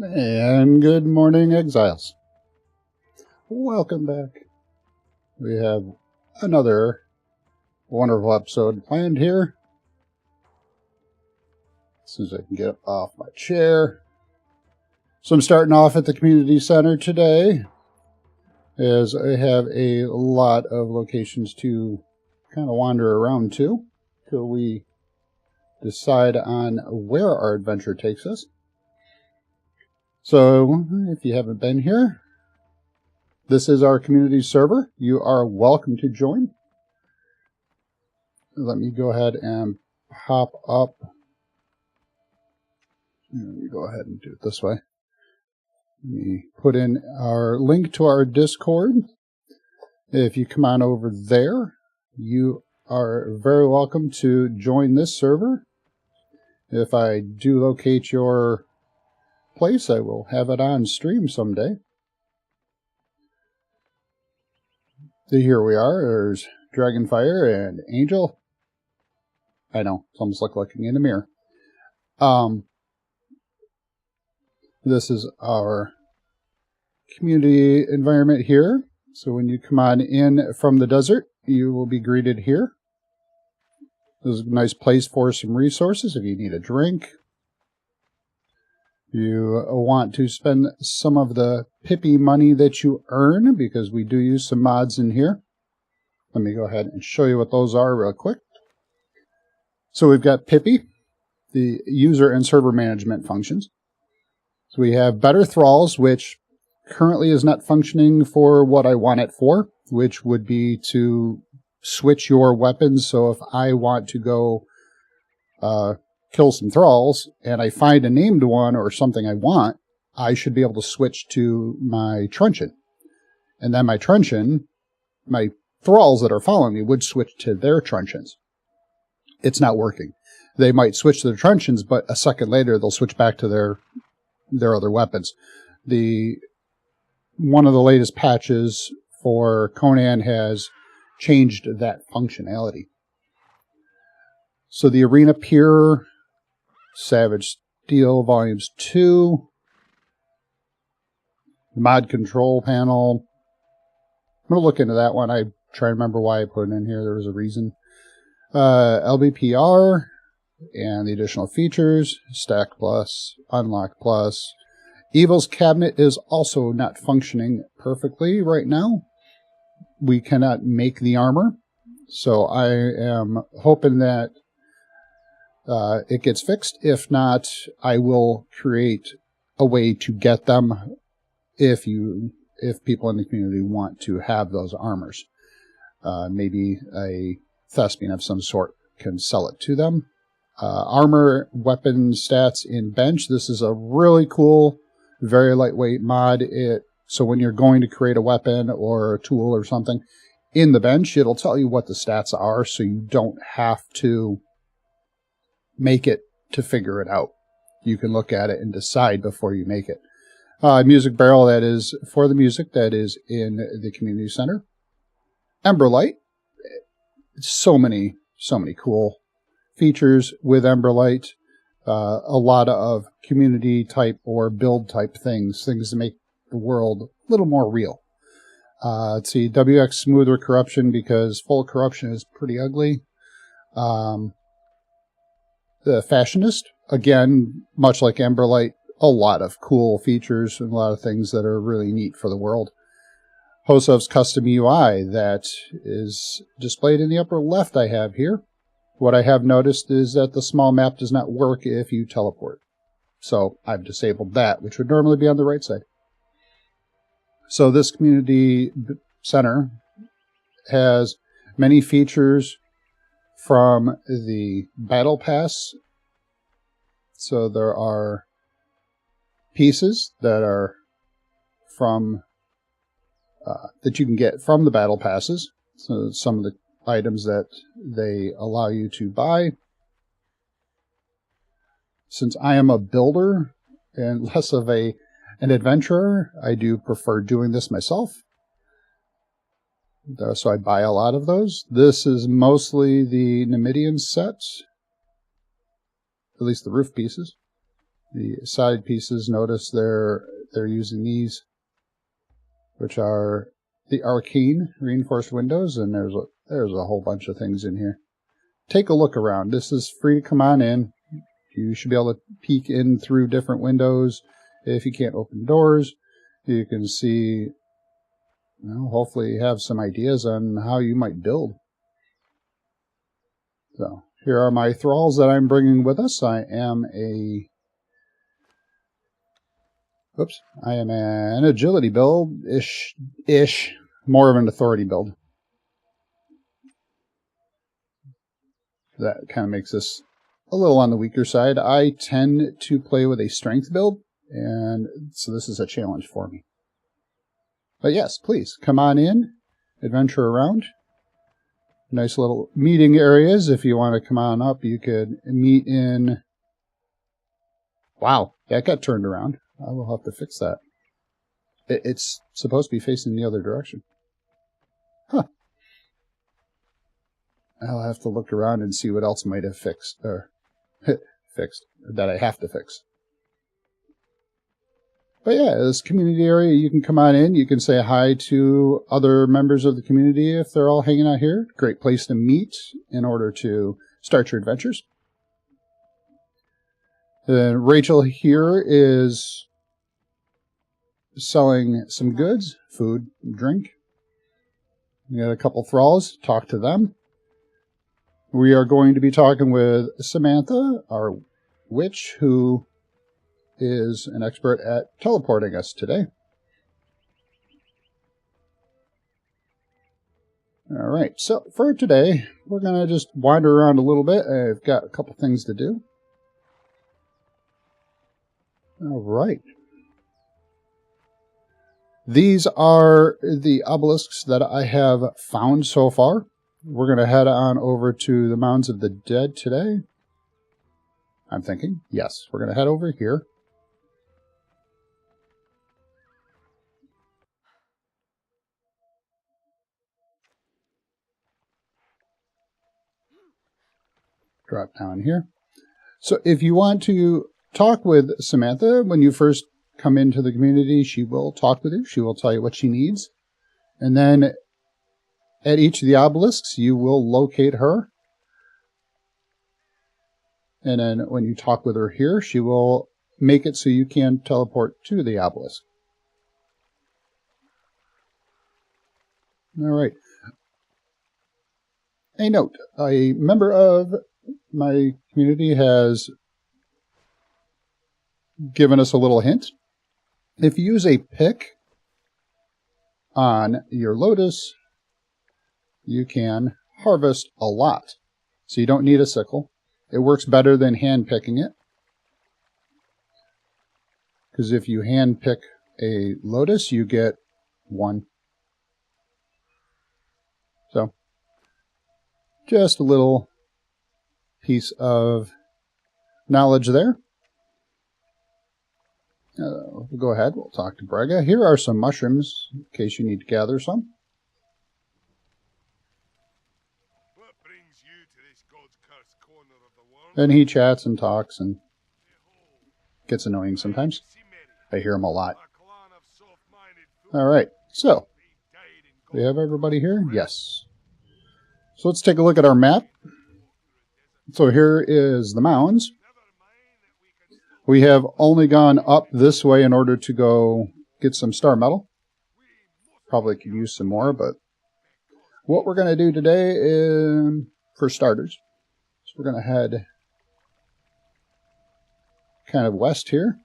And good morning, Exiles. Welcome back. We have another wonderful episode planned here. As soon as I can get off my chair. So I'm starting off at the community center today, as I have a lot of locations to kind of wander around to till we decide on where our adventure takes us. So, if you haven't been here, this is our community server. You are welcome to join. Let me go ahead and pop up. Let me go ahead and do it this way. Let me put in our link to our Discord. If you come on over there, you are very welcome to join this server. If I do locate your place, I will have it on stream someday. So here we are. There's Dragonfire and Angel. I know, it's almost like looking in a mirror. This is our community environment here. So when you come on in from the desert, you will be greeted here. This is a nice place for some resources if you need a drink. You want to spend some of the Pippy money that you earn, because we do use some mods in here. Let me go ahead and show you what those are real quick. So we've got Pippy, the user and server management functions. So we have Better Thralls, which currently is not functioning for what I want it for, which would be to switch your weapons. So if I want to go kill some thralls, and I find a named one or something I want, I should be able to switch to my truncheon. And then my truncheon, my thralls that are following me would switch to their truncheons. It's not working. They might switch to their truncheons, but a second later they'll switch back to their other weapons. One of the latest patches for Conan has changed that functionality. So the Arena Peer, Savage Steel Volumes 2, Mod Control Panel. I'm going to look into that one. I try to remember why I put it in here. There was a reason. LBPR and the additional features, Stack Plus, Unlock Plus. Evil's cabinet is also not functioning perfectly right now. We cannot make the armor, so I am hoping that it gets fixed. If not, I will create a way to get them if people in the community want to have those armors. Maybe a thespian of some sort can sell it to them. Armor weapon stats in bench. This is a really cool, very lightweight mod. So when you're going to create a weapon or a tool or something in the bench, it'll tell you what the stats are, so you don't have to make it to figure it out. You can look at it and decide before you make it. Music barrel, that is for the music that is in the community center. Emberlight. So many cool features with Emberlight. A lot of community type or build type things to make the world a little more real. Let's see, WX Smoother Corruption, because full corruption is pretty ugly. The Fashionist, again, much like Emberlight, a lot of cool features and a lot of things that are really neat for the world. Hosov's Custom UI, that is displayed in the upper left I have here. What I have noticed is that the small map does not work if you teleport. So I've disabled that, which would normally be on the right side. So this community center has many features from the Battle Pass. So there are pieces that are from that you can get from the Battle Passes. So some of the items that they allow you to buy. Since I am a builder and less of an adventurer, I do prefer doing this myself. So I buy a lot of those. This is mostly the Numidian sets, at least the roof pieces. The side pieces, notice they're using these, which are the Arcane reinforced windows, and there's a whole bunch of things in here. Take a look around. This is free to come on in. You should be able to peek in through different windows. If you can't open doors, you can see, well, hopefully you have some ideas on how you might build. So here are my thralls that I'm bringing with us. I am an agility build, ish, more of an authority build. That kind of makes this a little on the weaker side. I tend to play with a strength build, and so this is a challenge for me. But yes, please, come on in, adventure around. Nice little meeting areas. If you want to come on up, you could meet in... Wow, that got turned around. I will have to fix that. It's supposed to be facing the other direction. Huh. I'll have to look around and see what else might have fixed, or fixed, that I have to fix. But yeah, this community area, you can come on in. You can say hi to other members of the community if they're all hanging out here. Great place to meet in order to start your adventures. Then Rachel here is selling some goods, food, drink. We got a couple thralls, talk to them. We are going to be talking with Samantha, our witch, who is an expert at teleporting us today. All right, so for today, we're going to just wander around a little bit. I've got a couple things to do. All right. These are the obelisks that I have found so far. We're going to head on over to the Mounds of the Dead today. I'm thinking, yes, we're going to head over here. Drop down here. So if you want to talk with Samantha when you first come into the community, she will talk with you. She will tell you what she needs. And then at each of the obelisks, you will locate her. And then when you talk with her here, she will make it so you can teleport to the obelisk. All right. A note, a member of my community has given us a little hint. If you use a pick on your lotus, you can harvest a lot. So you don't need a sickle. It works better than hand picking it. Because if you hand pick a lotus, you get one. So just a little piece of knowledge there. We'll go ahead. We'll talk to Brega. Here are some mushrooms in case you need to gather some. What brings you to this God's cursed corner of the world? And he chats and talks and gets annoying sometimes. I hear him a lot. All right. So, we have everybody here? Yes. So let's take a look at our map. So here is the mounds. We have only gone up this way in order to go get some star metal. Probably could use some more, but what we're going to do today is, for starters, so we're going to head kind of west here.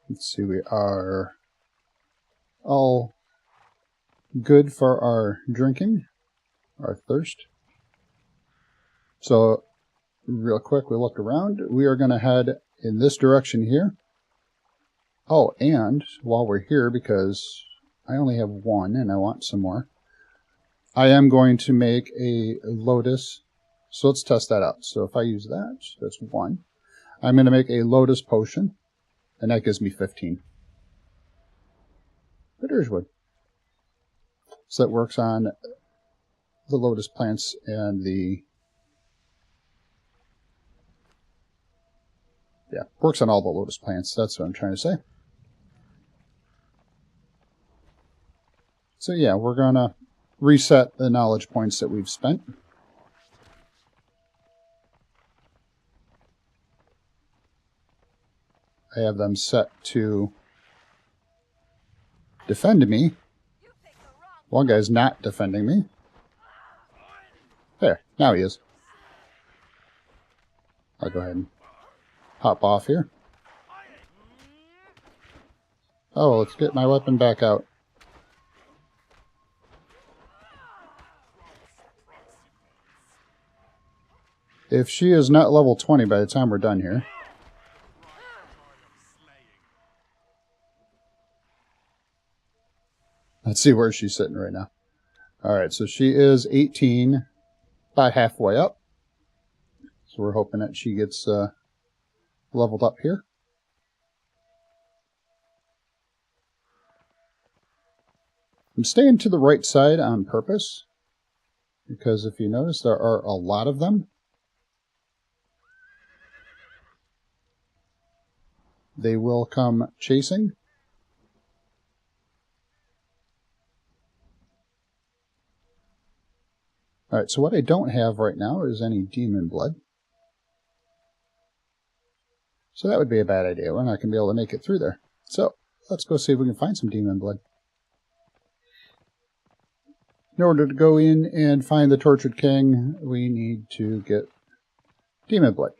Let's see, we are all good for our drinking, our thirst. So, real quick, we look around. We are going to head in this direction here. Oh, and while we're here, because I only have one and I want some more, I am going to make a lotus. So let's test that out. So if I use that, that's one. I'm going to make a lotus potion, and that gives me 15. But there's wood. So that works on the lotus plants and the... Yeah, works on all the lotus plants. That's what I'm trying to say. So yeah, we're going to reset the knowledge points that we've spent. I have them set to defend me. One guy's not defending me. There, now he is. I'll go ahead and hop off here. Oh, let's get my weapon back out. If she is not level 20 by the time we're done here. Let's see where she's sitting right now. Alright, so she is 18, about halfway up. So we're hoping that she gets leveled up here. I'm staying to the right side on purpose, because if you notice, there are a lot of them. They will come chasing. Alright, so what I don't have right now is any demon blood. So that would be a bad idea. We're not going to be able to make it through there. So, let's go see if we can find some demon blood. In order to go in and find the Tortured King, we need to get demon blood.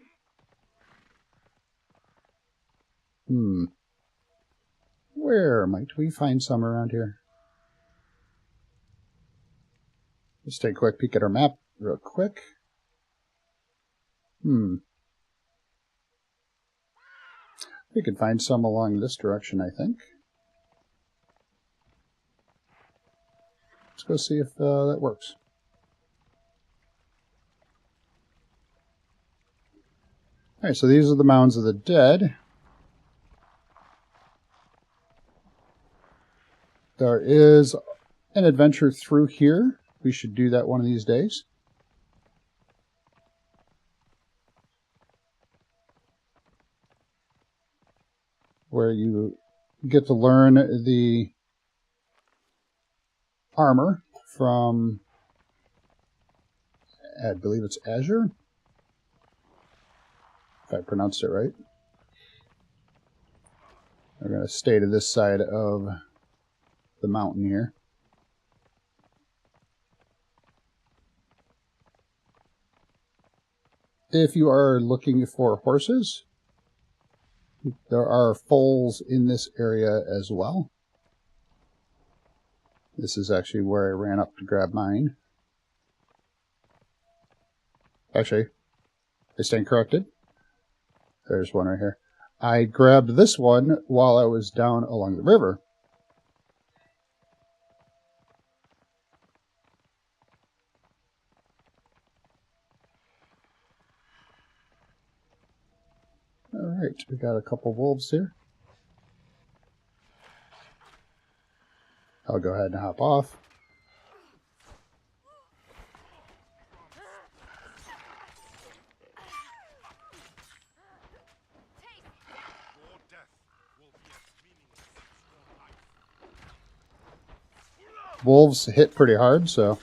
Where might we find some around here? Let's take a quick peek at our map real quick. We can find some along this direction, I think. Let's go see if that works. Alright, so these are the Mounds of the Dead. There is an adventure through here. We should do that one of these days. Where you get to learn the armor from, I believe it's Azure, if I pronounced it right. We're going to stay to this side of the mountain here. If you are looking for horses, there are foals in this area as well. This is actually where I ran up to grab mine. Actually, I stand corrected. There's one right here. I grabbed this one while I was down along the river. Alright, we got a couple wolves here. I'll go ahead and hop off. Wolves hit pretty hard, so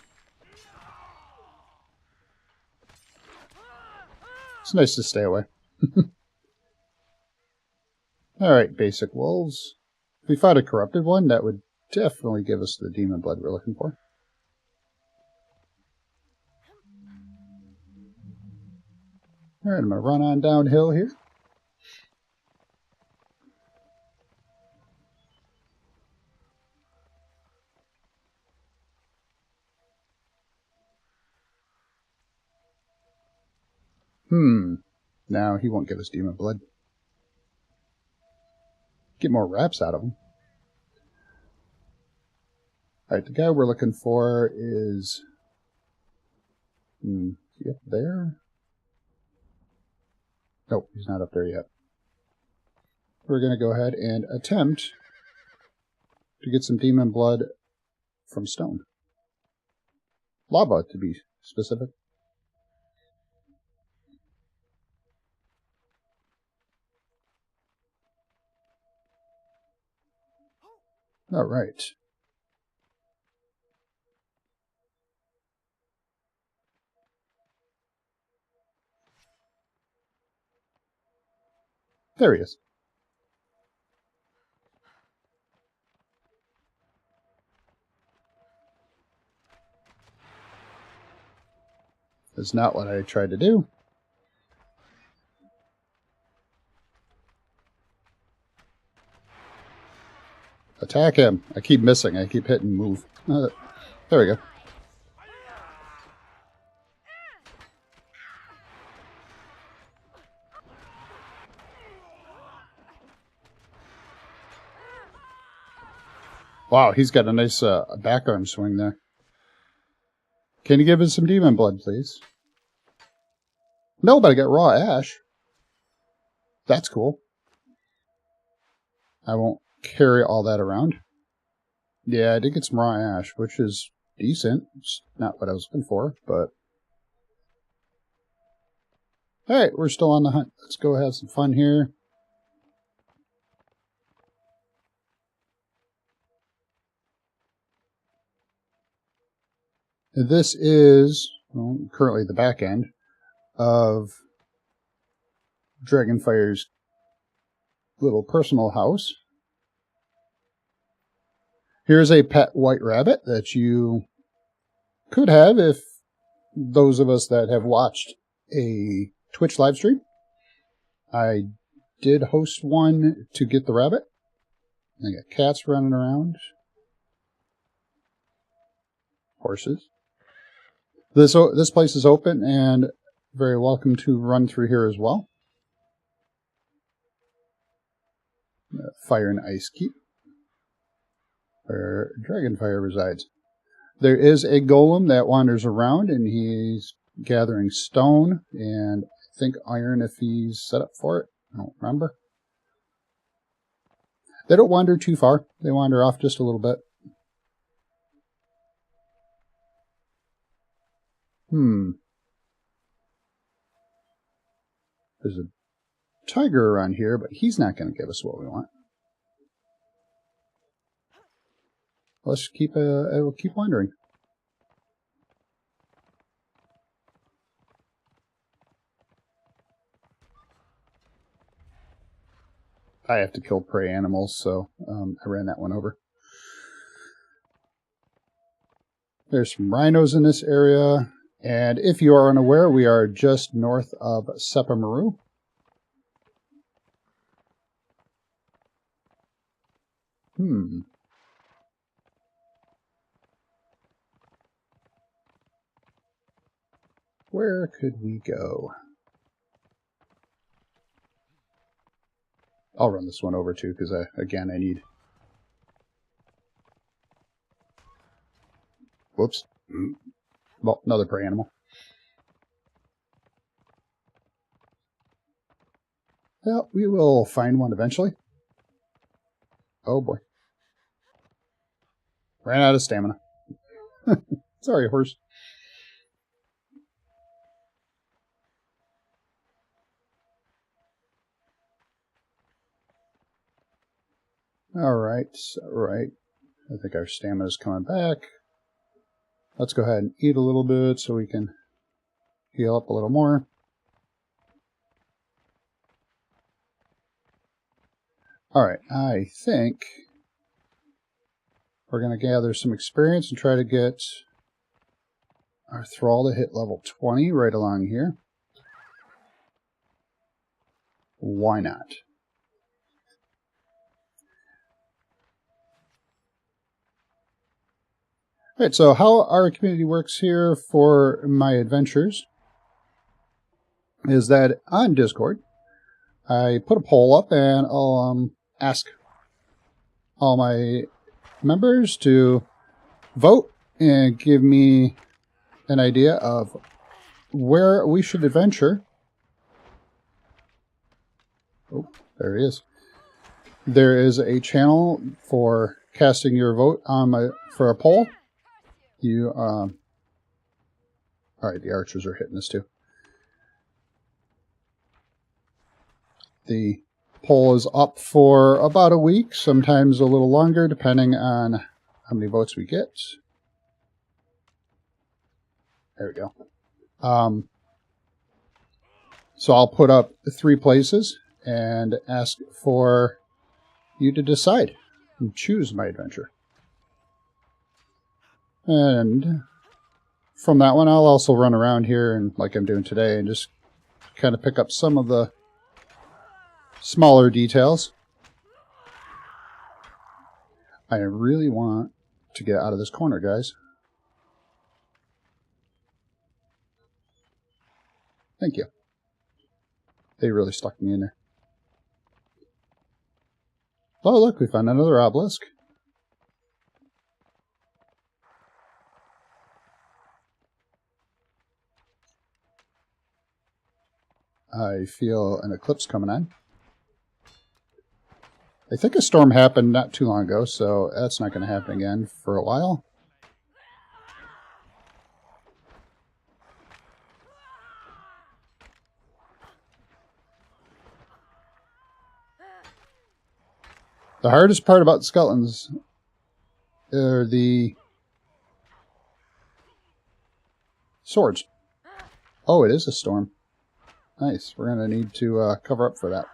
it's nice to stay away. Alright, basic wolves. If we find a corrupted one, that would definitely give us the demon blood we're looking for. Alright, I'm going to run on downhill here. Now he won't give us demon blood. Get more wraps out of him. Alright, the guy we're looking for is... is he up there? Nope, he's not up there yet. We're going to go ahead and attempt to get some demon blood from stone. lava to be specific. All right. There he is. That's not what I tried to do. Attack him. I keep missing. I keep hitting move. There we go. Wow, he's got a nice back arm swing there. Can you give us some demon blood, please? No, but I got raw ash. That's cool. I won't carry all that around. Yeah, I did get some raw ash, which is decent. It's not what I was looking for, but... Alright, we're still on the hunt. Let's go have some fun here. This is currently the back end of Dragonfire's little personal house. Here's a pet white rabbit that you could have if those of us that have watched a Twitch live stream. I did host one to get the rabbit. I got cats running around. Horses. This place is open and very welcome to run through here as well. Fire and Ice Keep, where Dragonfire resides. There is a golem that wanders around, and he's gathering stone and I think iron if he's set up for it. I don't remember. They don't wander too far. They wander off just a little bit. There's a tiger around here, but he's not going to give us what we want. Let's we'll keep wandering. I have to kill prey animals, so I ran that one over. There's some rhinos in this area. And if you are unaware, we are just north of Sepamaru. Where could we go? I'll run this one over too, because again, I need... Whoops. Well, another prey animal. Well, we will find one eventually. Oh boy. Ran out of stamina. Sorry, horse. Alright, alright. I think our stamina's coming back. Let's go ahead and eat a little bit so we can heal up a little more. Alright, I think we're going to gather some experience and try to get our thrall to hit level 20 right along here. Why not? Alright, so how our community works here for my adventures is that on Discord, I put a poll up and I'll ask all my members to vote and give me an idea of where we should adventure. Oh, there he is. There is a channel for casting your vote on for a poll. You Alright, the archers are hitting us too. The poll is up for about a week, sometimes a little longer, depending on how many votes we get. There we go. So I'll put up 3 places and ask for you to decide and choose my adventure. And from that one, I'll also run around here and like I'm doing today and just kind of pick up some of the smaller details. I really want to get out of this corner, guys. Thank you. They really stuck me in there. Oh, look, we found another obelisk. I feel an eclipse coming on. I think a storm happened not too long ago, so that's not going to happen again for a while. The hardest part about the skeletons are the swords. Oh, it is a storm. Nice. We're going to need to cover up for that.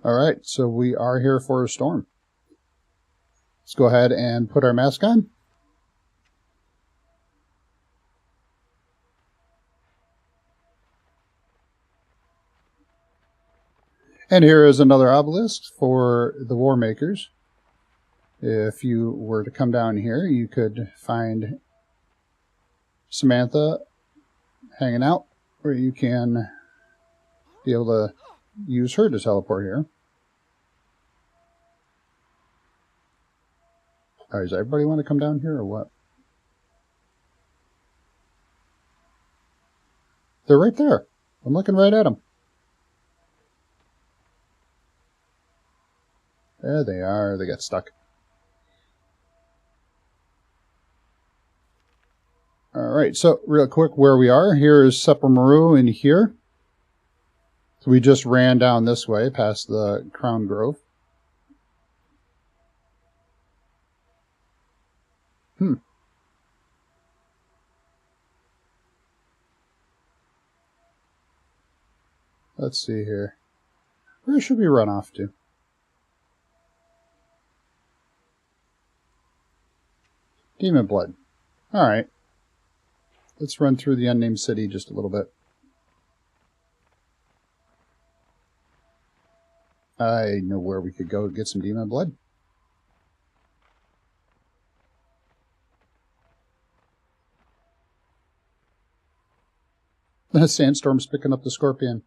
Alright, so we are here for a storm. Let's go ahead and put our mask on. And here is another obelisk for the War Makers. If you were to come down here, you could find Samantha hanging out, where you can be able to use her to teleport here. Alright, does everybody want to come down here or what? They're right there. I'm looking right at them. There they are. They got stuck. Alright, so real quick where we are. Here is Sepulmaru in here. So we just ran down this way past the Crown Grove. Let's see here. Where should we run off to? Demon Blood. Alright. Let's run through the unnamed city just a little bit. I know where we could go to get some Demon Blood. The sandstorm's picking up the scorpion.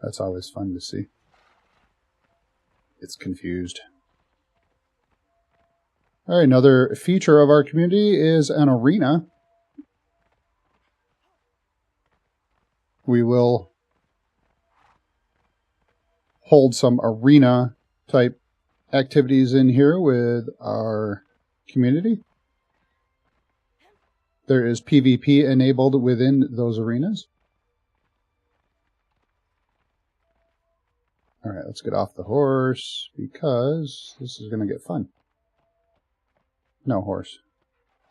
That's always fun to see. It's confused. Alright, another feature of our community is an arena. We will hold some arena type activities in here with our community. There is PvP enabled within those arenas. Alright, let's get off the horse because this is going to get fun. No, horse.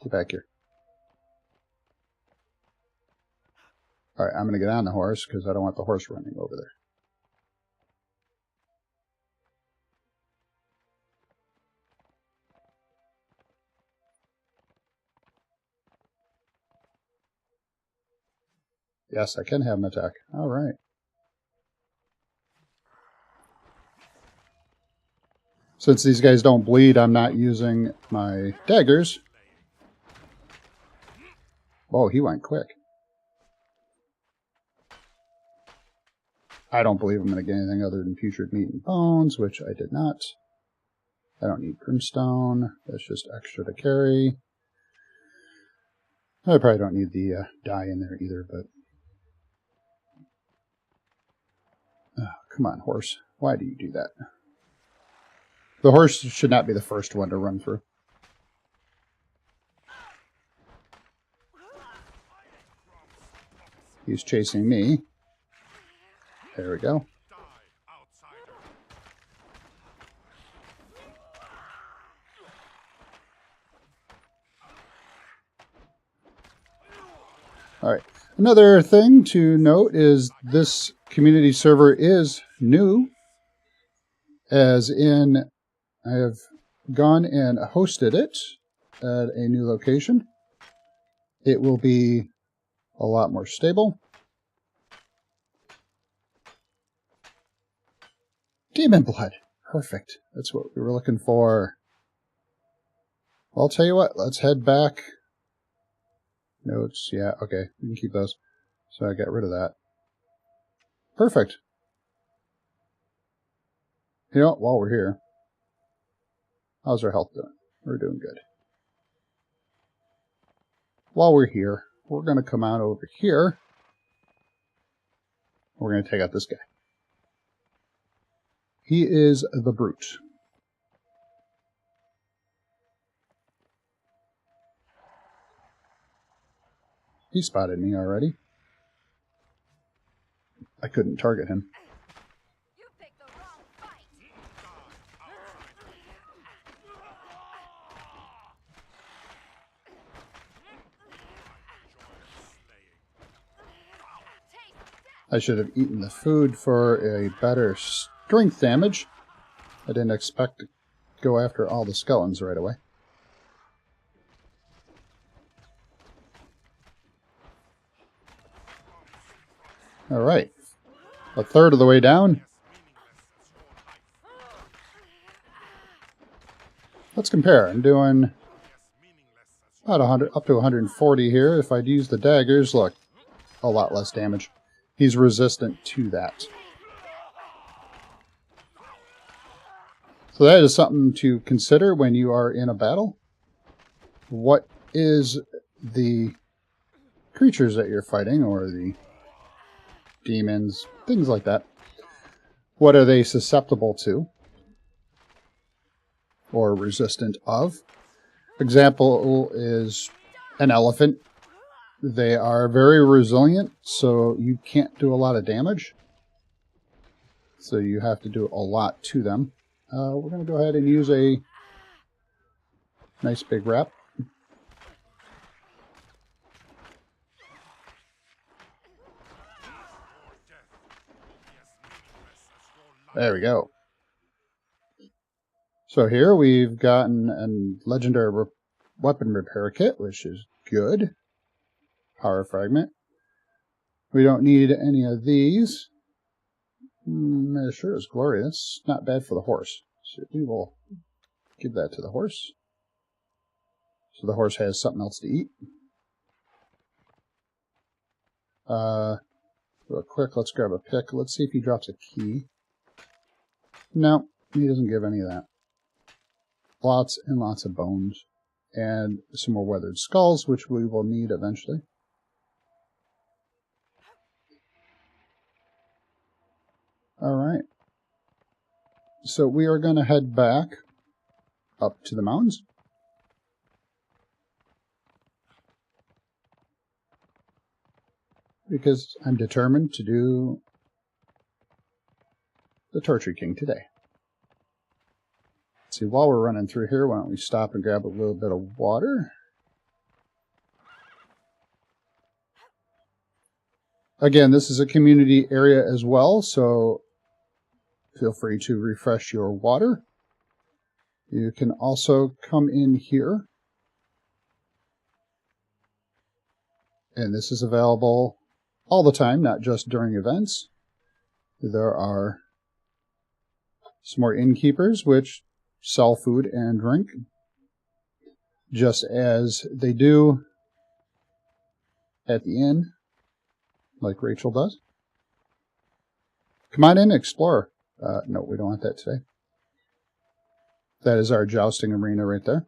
Get back here. Alright, I'm going to get on the horse because I don't want the horse running over there. Yes, I can have him attack. Alright. Since these guys don't bleed, I'm not using my daggers. Oh, he went quick. I don't believe I'm going to get anything other than putrid meat and bones, which I did not. I don't need brimstone. That's just extra to carry. I probably don't need the dye in there either, but come on, horse. Why do you do that? The horse should not be the first one to run through. He's chasing me. There we go. Alright. Another thing to note is this community server is new. As in, I have gone and hosted it at a new location. It will be a lot more stable. Demon blood. Perfect. That's what we were looking for. Well, I'll tell you what. Let's head back. Notes. Yeah, okay. We can keep those. So I got rid of that. Perfect. You know what? While we're here, how's our health doing? We're doing good. While we're here, we're going to come out over here. We're going to take out this guy. He is the brute. He spotted me already. I couldn't target him. You picked the wrong fight. I should have eaten the food for a better strength damage. I didn't expect to go after all the skeletons right away. Alright. A third of the way down. Let's compare. I'm doing about 100, up to 140 here. If I'd use the daggers, look, a lot less damage. He's resistant to that. So that is something to consider when you are in a battle. What is the creatures that you're fighting, or the demons, things like that? What are they susceptible to? Or resistant of? Example is an elephant. They are very resilient, so you can't do a lot of damage. So you have to do a lot to them. We're going to go ahead and use a nice big wrap. There we go. So here we've gotten a legendary weapon repair kit, which is good. Power fragment. We don't need any of these. It sure is glorious. It's not bad for the horse. So we will give that to the horse. So the horse has something else to eat. Real quick, let's grab a pick. Let's see if he drops a key. No, he doesn't give any of that. Lots and lots of bones. And some more weathered skulls, which we will need eventually. Alright. So we are going to head back up to the mountains. Because I'm determined to do the Torture King today. Let's see, while we're running through here, why don't we stop and grab a little bit of water. Again, this is a community area as well, so feel free to refresh your water. You can also come in here. And this is available all the time, not just during events. There are some more innkeepers which sell food and drink, just as they do at the inn, like Rachel does. Come on in, explore. No, we don't want that today. That is our jousting arena right there.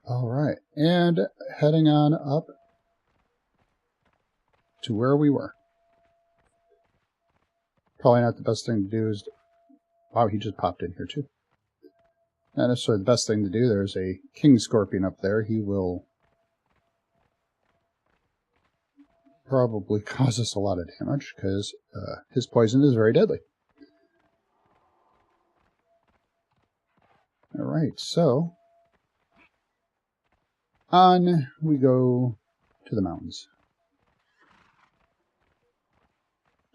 All right. Alright, and heading on up to where we were. Probably not the best thing to do is... Wow, he just popped in here too. Not necessarily the best thing to do. There's a king scorpion up there. He will probably cause us a lot of damage because his poison is very deadly. Alright, so on we go to the mountains.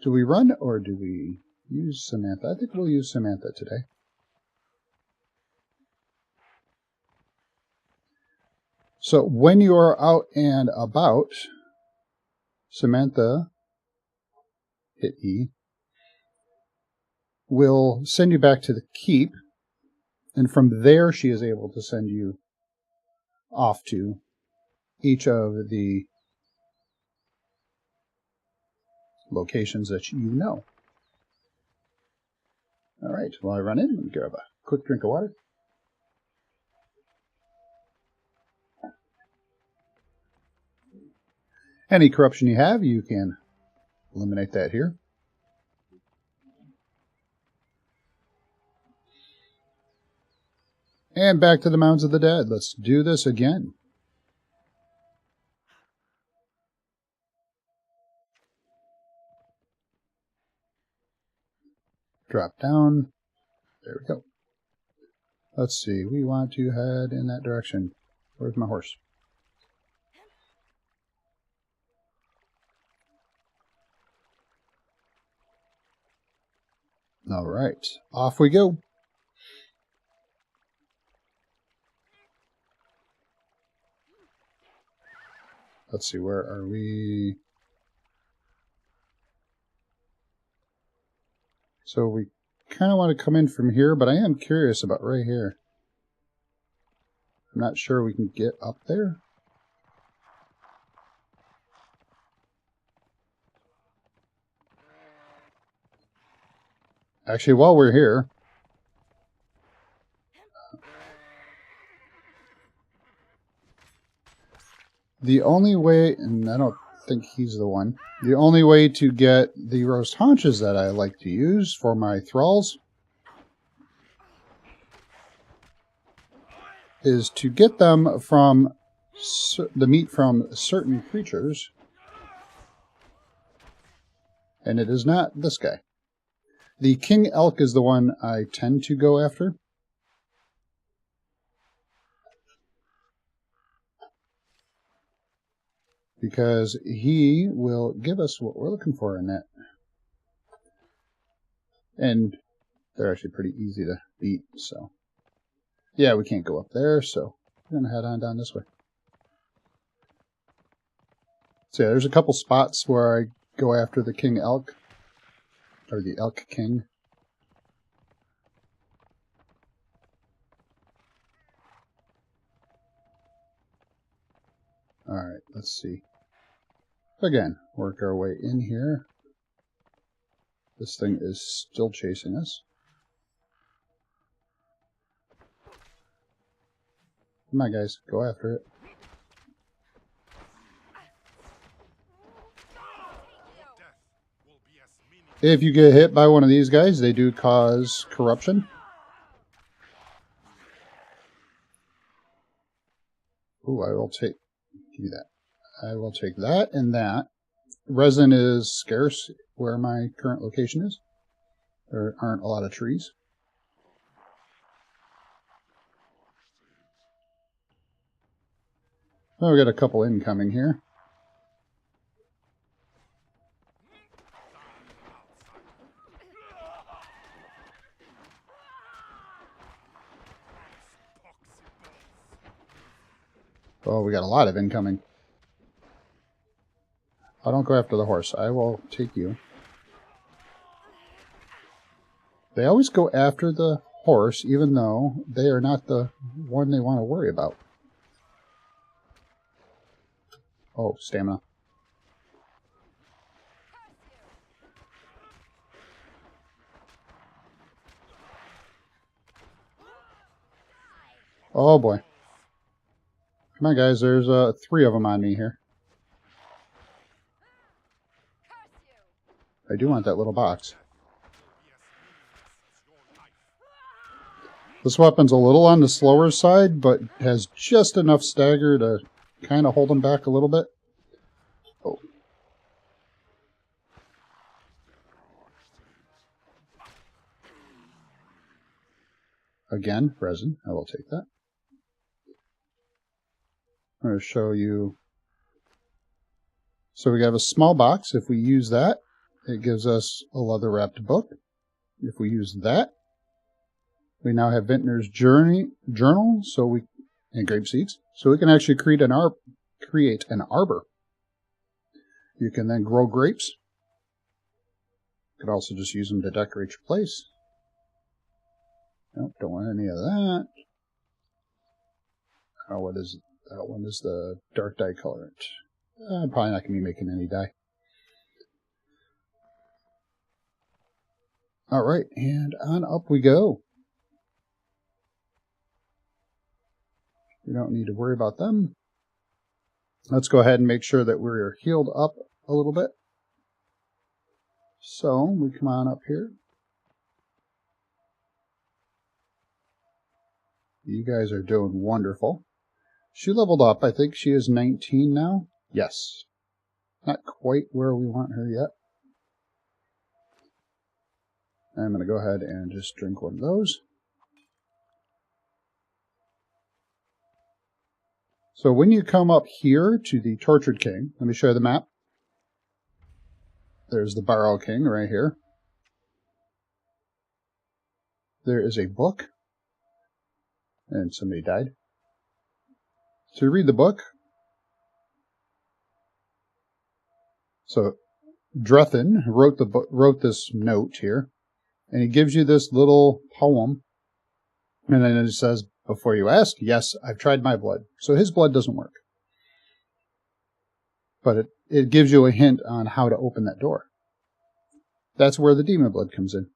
Do we run or do we use Samantha? I think we'll use Samantha today. So when you are out and about, Samantha, hit E, will send you back to the keep, and from there she is able to send you off to each of the locations that you know. Alright, while I run in, let me grab a quick drink of water. Any corruption you have, you can eliminate that here. And back to the Mounds of the Dead. Let's do this again. Drop down. There we go. Let's see. We want to head in that direction. Where's my horse? All right. Off we go. Let's see. Where are we? So we kind of want to come in from here, but I am curious about right here. I'm not sure we can get up there. Actually, while we're here, the only way, and I don't think he's the one, the only way to get the roast haunches that I like to use for my thralls is to get them from the meat from certain creatures, and it is not this guy. The king elk is the one I tend to go after. Because he will give us what we're looking for in that. And they're actually pretty easy to beat, so. Yeah, we can't go up there, so we're going to head on down this way. So yeah, there's a couple spots where I go after the king elk. Or the elk king. Alright, let's see. Again, work our way in here. This thing is still chasing us. Come on, guys, go after it. If you get hit by one of these guys, they do cause corruption. Ooh, I will take that. I will take that and that. Resin is scarce where my current location is. There aren't a lot of trees. Oh, we got a couple incoming here. Oh, we got a lot of incoming. Oh, don't go after the horse. I will take you. They always go after the horse, even though they are not the one they want to worry about. Oh, stamina. Oh boy. Come on, guys. There's 3 of them on me here. Curse you! I do want that little box. This weapon's a little on the slower side, but has just enough stagger to kind of hold them back a little bit. Oh. Again, resin. I will take that. I'm going to show you. So we have a small box. If we use that, it gives us a leather-wrapped book. If we use that, we now have Vintner's journal, and grape seeds. So we can actually create an arbor. You can then grow grapes. You could also just use them to decorate your place. Nope, don't want any of that. Oh, what is it? That one is the dark dye colorant. I'm probably not going to be making any dye. Alright, and on up we go. We don't need to worry about them. Let's go ahead and make sure that we're healed up a little bit. So, we come on up here. You guys are doing wonderful. She leveled up. I think she is 19 now. Yes. Not quite where we want her yet. I'm going to go ahead and just drink one of those. So when you come up here to the Tortured King, let me show you the map. There's the Barrow King right here. There is a book. And somebody died. So read the book. So Drethin wrote this note here, and he gives you this little poem, and then it says, "Before you ask, yes, I've tried my blood." So his blood doesn't work, but it gives you a hint on how to open that door. That's where the demon blood comes in.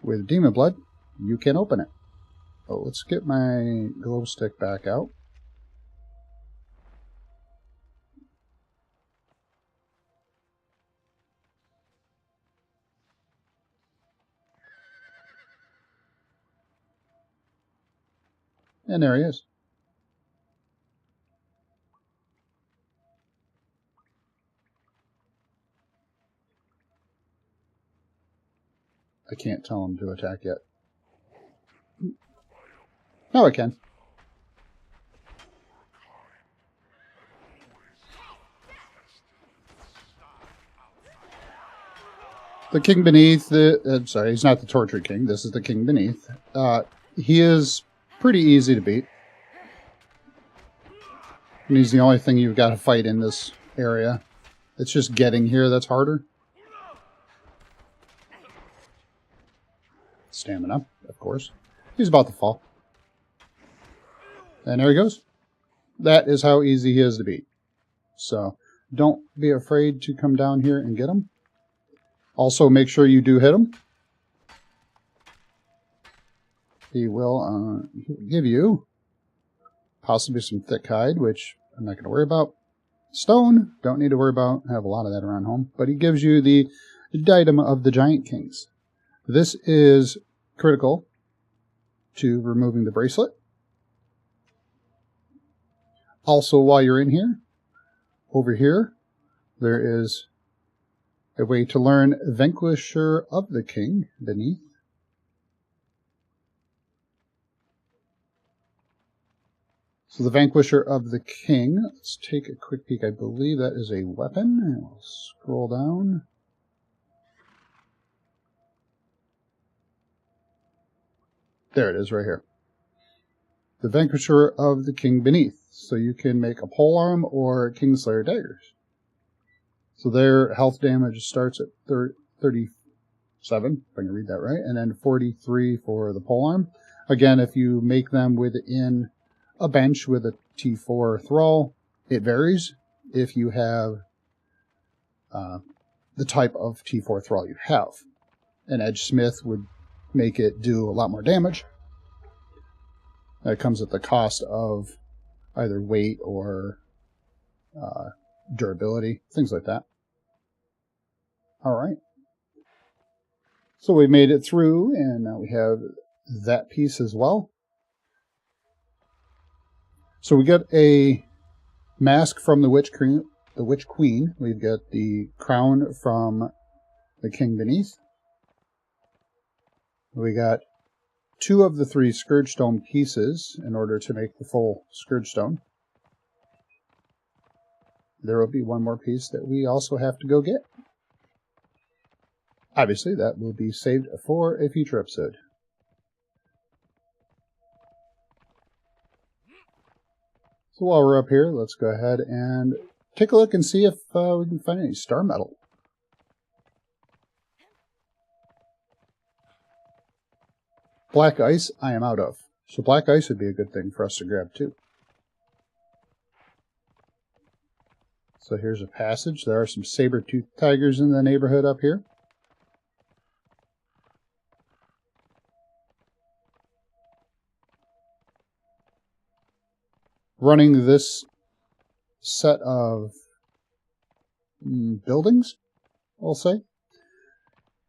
With demon blood, you can open it. Oh, let's get my glow stick back out. And there he is. I can't tell him to attack yet. No, I can. The King Beneath, sorry, he's not the Tortured King. This is the King Beneath. He is pretty easy to beat. And he's the only thing you've got to fight in this area. It's just getting here that's harder. Stamina, of course. He's about to fall. And there he goes. That is how easy he is to beat. So, don't be afraid to come down here and get him. Also, make sure you do hit him. He will give you possibly some thick hide, which I'm not going to worry about. Stone, don't need to worry about. I have a lot of that around home. But he gives you the diadem of the Giant Kings. This is critical to removing the bracelet. Also, while you're in here, over here, there is a way to learn Vanquisher of the King Beneath. So the Vanquisher of the King, let's take a quick peek. I believe that is a weapon. And we'll scroll down. There it is right here. The Vanquisher of the King Beneath. So you can make a polearm or Kingslayer daggers. So their health damage starts at 37, if I can read that right, and then 43 for the polearm. Again, if you make them within a bench with a T4 thrall, it varies. If you have the type of T4 thrall you have. An Edge Smith would make it do a lot more damage. That comes at the cost of either weight or durability, things like that. All right. So we made it through, and now we have that piece as well. So we get a mask from the Witch Queen. We've got the crown from the King beneath. We got 2 of the 3 Scourge Stone pieces in order to make the full Scourge Stone. There will be 1 more piece that we also have to go get. Obviously, that will be saved for a future episode. So while we're up here, let's go ahead and take a look and see if we can find any star metal. Black ice, I am out of. So black ice would be a good thing for us to grab too. So here's a passage. There are some saber-toothed tigers in the neighborhood up here. Running this set of buildings, I'll say,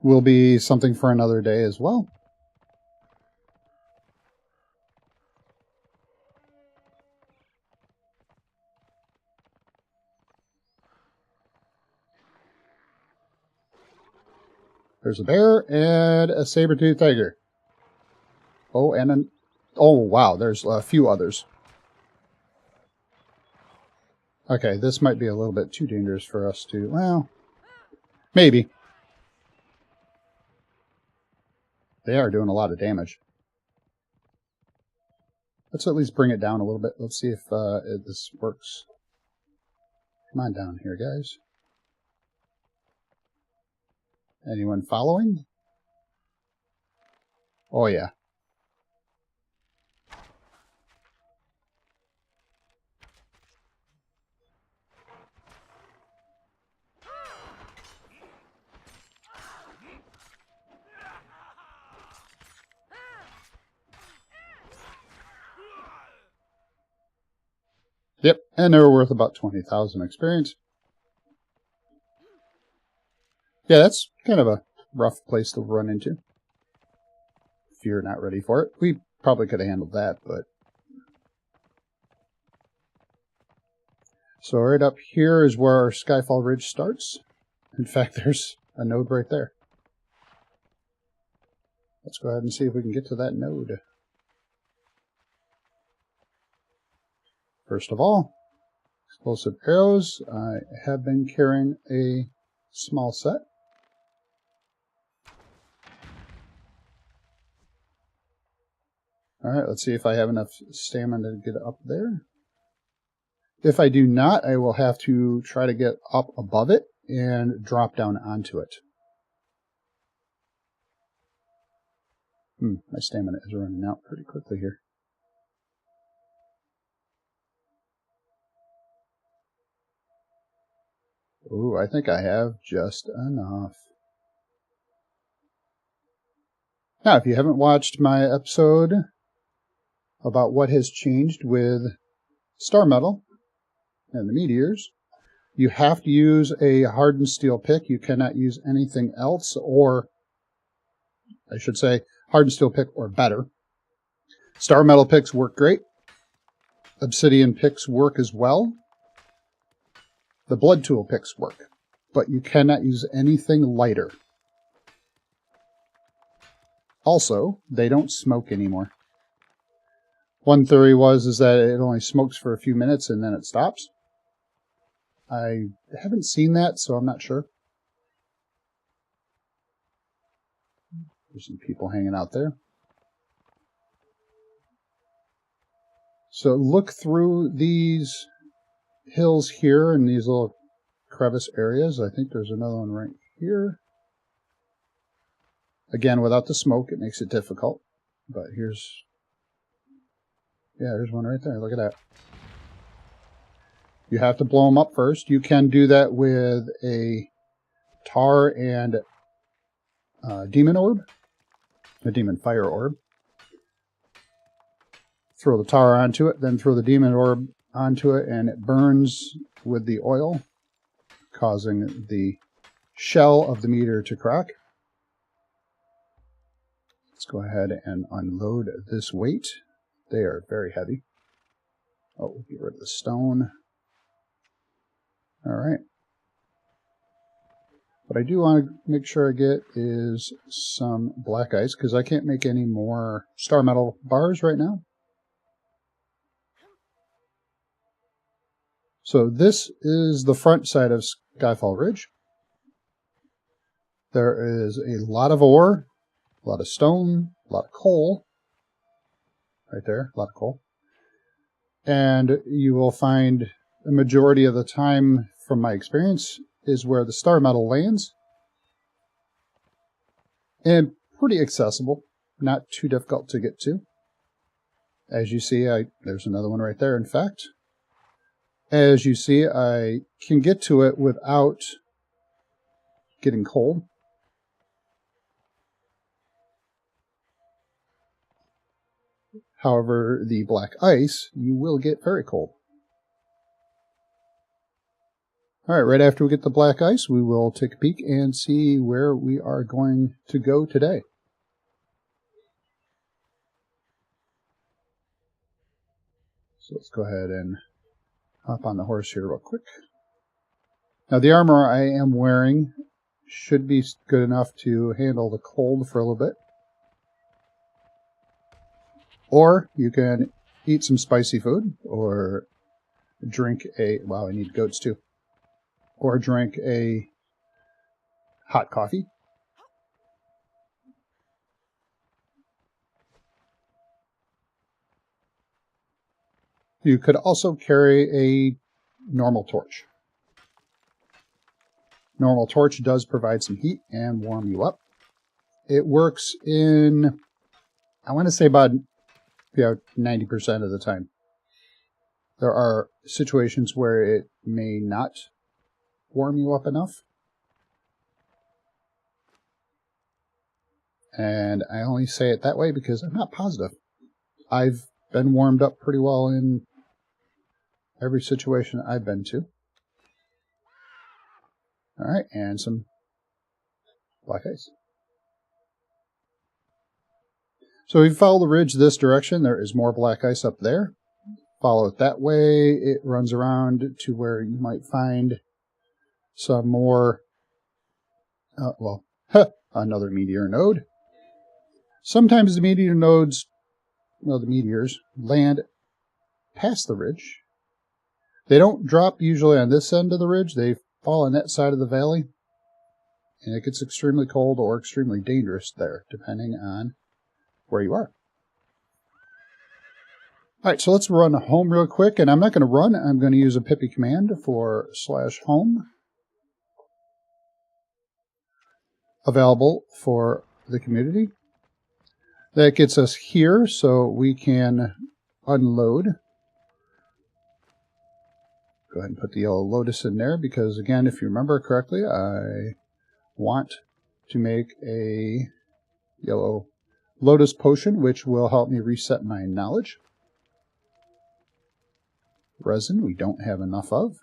will be something for another day as well. There's a bear and a saber-toothed tiger. Oh, and oh wow, there's a few others. Okay, this might be a little bit too dangerous for us to, well, maybe. They are doing a lot of damage. Let's at least bring it down a little bit. Let's see if this works. Come on down here, guys. Anyone following? Oh, yeah. Yep, and they were worth about 20,000 experience. Yeah, that's kind of a rough place to run into. If you're not ready for it. We probably could have handled that, but... So right up here is where our Skyfall Ridge starts. In fact, there's a node right there. Let's go ahead and see if we can get to that node. First of all, explosive arrows. I have been carrying a small set. Alright, let's see if I have enough stamina to get up there. If I do not, I will have to try to get up above it and drop down onto it. My stamina is running out pretty quickly here. Ooh, I think I have just enough. Now, if you haven't watched my episode about what has changed with star metal and the meteors, you have to use a hardened steel pick. You cannot use anything else, or I should say hardened steel pick or better. Star metal picks work great. Obsidian picks work as well. The blood tool picks work, but you cannot use anything lighter. Also, they don't smoke anymore. One theory is that it only smokes for a few minutes and then it stops. I haven't seen that, so I'm not sure. There's some people hanging out there. So look through these hills here in these little crevice areas. I think there's another one right here. Again, without the smoke, it makes it difficult. But here's one right there. Look at that. You have to blow them up first. You can do that with a tar and demon orb, a demon fire orb. throw the tar onto it, then throw the demon orb onto it, and it burns with the oil, causing the shell of the meteor to crack. Let's go ahead and unload this weight. They are very heavy. Oh, get rid of the stone. All right. What I do want to make sure I get is some black ice, because I can't make any more star metal bars right now. So this is the front side of Skyfall Ridge. There is a lot of ore, a lot of stone, a lot of coal. Right there, a lot of coal. And you will find the majority of the time, from my experience, is where the star metal lands. And pretty accessible, not too difficult to get to. As you see, there's another one right there, in fact. As you see, I can get to it without getting cold. However, the black ice, you will get very cold. Alright, right after we get the black ice, we will take a peek and see where we are going to go today. So let's go ahead and hop on the horse here real quick. Now the armor I am wearing should be good enough to handle the cold for a little bit. Or you can eat some spicy food, or drink a, wow, I need goats too. Or drink a hot coffee. You could also carry a normal torch. Normal torch does provide some heat and warm you up. It works in, I want to say about 90% of the time. There are situations where it may not warm you up enough. And I only say it that way because I'm not positive. I've been warmed up pretty well in every situation I've been to. Alright, and some black ice. So if you follow the ridge this direction, there is more black ice up there. Follow it that way, it runs around to where you might find some more, another meteor node. Sometimes the meteor nodes, the meteors, land past the ridge. They don't drop usually on this end of the ridge, they fall on that side of the valley. And it gets extremely cold or extremely dangerous there, depending on where you are. Alright, so let's run home real quick, and I'm not going to run, I'm going to use a pippy command for /home. Available for the community. That gets us here, so we can unload. Go ahead and put the yellow lotus in there, because again, if you remember correctly, I want to make a yellow lotus potion, which will help me reset my knowledge. Resin, we don't have enough of.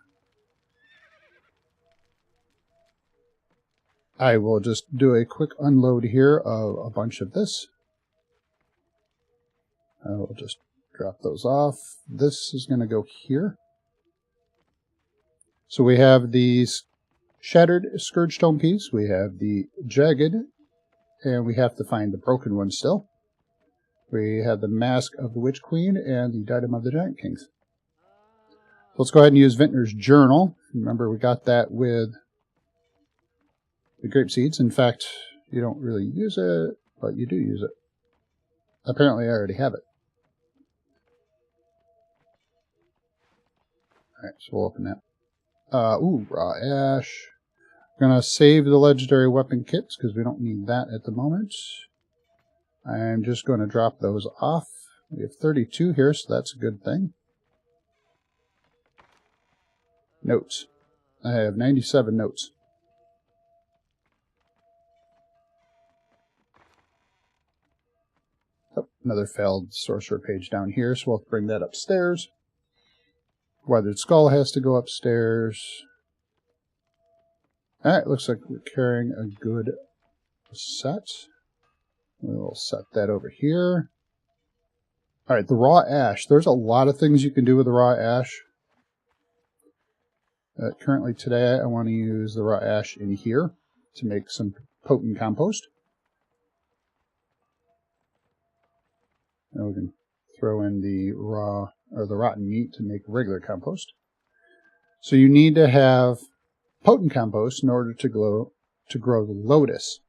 I will just do a quick unload here of a bunch of this. I will just drop those off. This is going to go here. So we have these shattered scourge stone piece, we have the jagged, and we have to find the broken one still. We have the mask of the Witch Queen and the diadem of the Giant Kings. Let's go ahead and use Vintner's Journal. Remember, we got that with the grape seeds. In fact, you don't really use it, but you do use it. Apparently, I already have it. Alright, so we'll open that. Raw ash. I'm going to save the legendary weapon kits because we don't need that at the moment. I'm just going to drop those off. We have 32 here, so that's a good thing. Notes. I have 97 notes. Oh, another failed sorcerer page down here, so we'll bring that upstairs. Weathered Skull has to go upstairs. Alright, looks like we're carrying a good set. We'll set that over here. Alright, the raw ash. There's a lot of things you can do with the raw ash. Currently today, I want to use the raw ash in here to make some potent compost. And we can throw in the raw or the rotten meat to make regular compost. So you need to have potent compost in order to grow the lotus.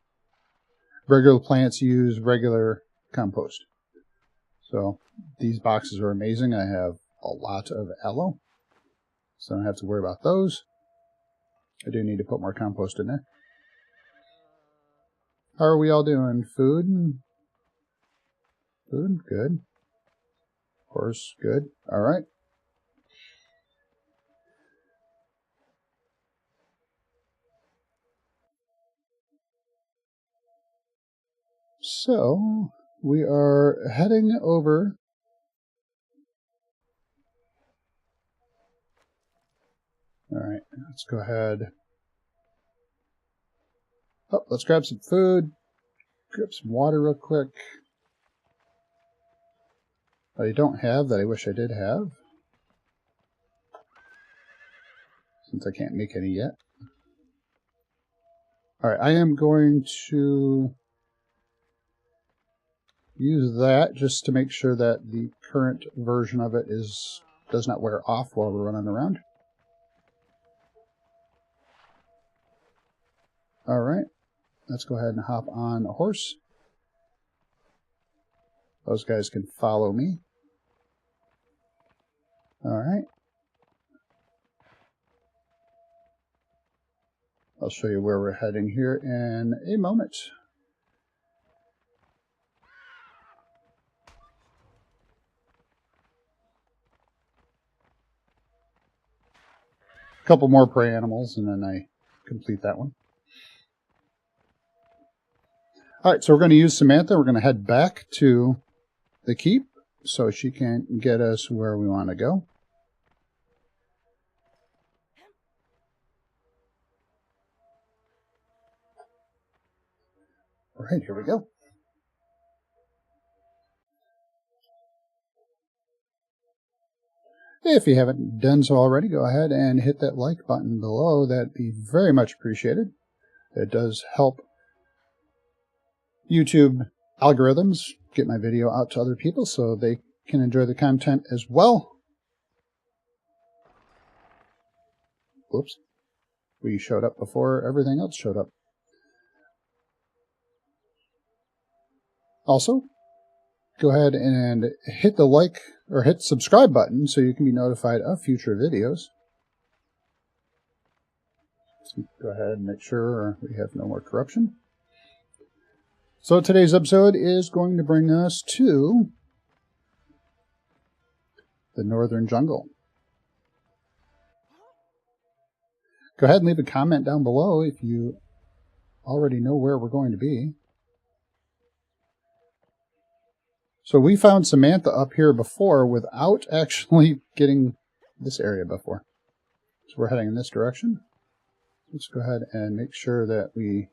Regular plants use regular compost. So these boxes are amazing. I have a lot of aloe, so I don't have to worry about those. I do need to put more compost in there. How are we all doing? Food? Food? Good. Horse? Good. All right. So, we are heading over. All right, let's go ahead. Oh, let's grab some food. Grab some water real quick. I don't have that I wish I did have, since I can't make any yet. All right, I am going to use that just to make sure that the current version of it does not wear off while we're running around. All right, let's go ahead and hop on a horse. Those guys can follow me. All right. I'll show you where we're heading here in a moment. A couple more prey animals, and then I complete that one. All right, so we're going to use Samantha. We're going to head back to the keep so she can get us where we want to go. All right, here we go. If you haven't done so already, go ahead and hit that like button below. That'd be very much appreciated. It does help YouTube algorithms get my video out to other people so they can enjoy the content as well. Whoops. We showed up before everything else showed up. Also, go ahead and hit the like or hit subscribe button so you can be notified of future videos. Let's go ahead and make sure we have no more corruption. So today's episode is going to bring us to the Northern Jungle. Go ahead and leave a comment down below if you already know where we're going to be. So we found Samantha up here before without actually getting this area before. So we're heading in this direction. Let's go ahead and make sure that we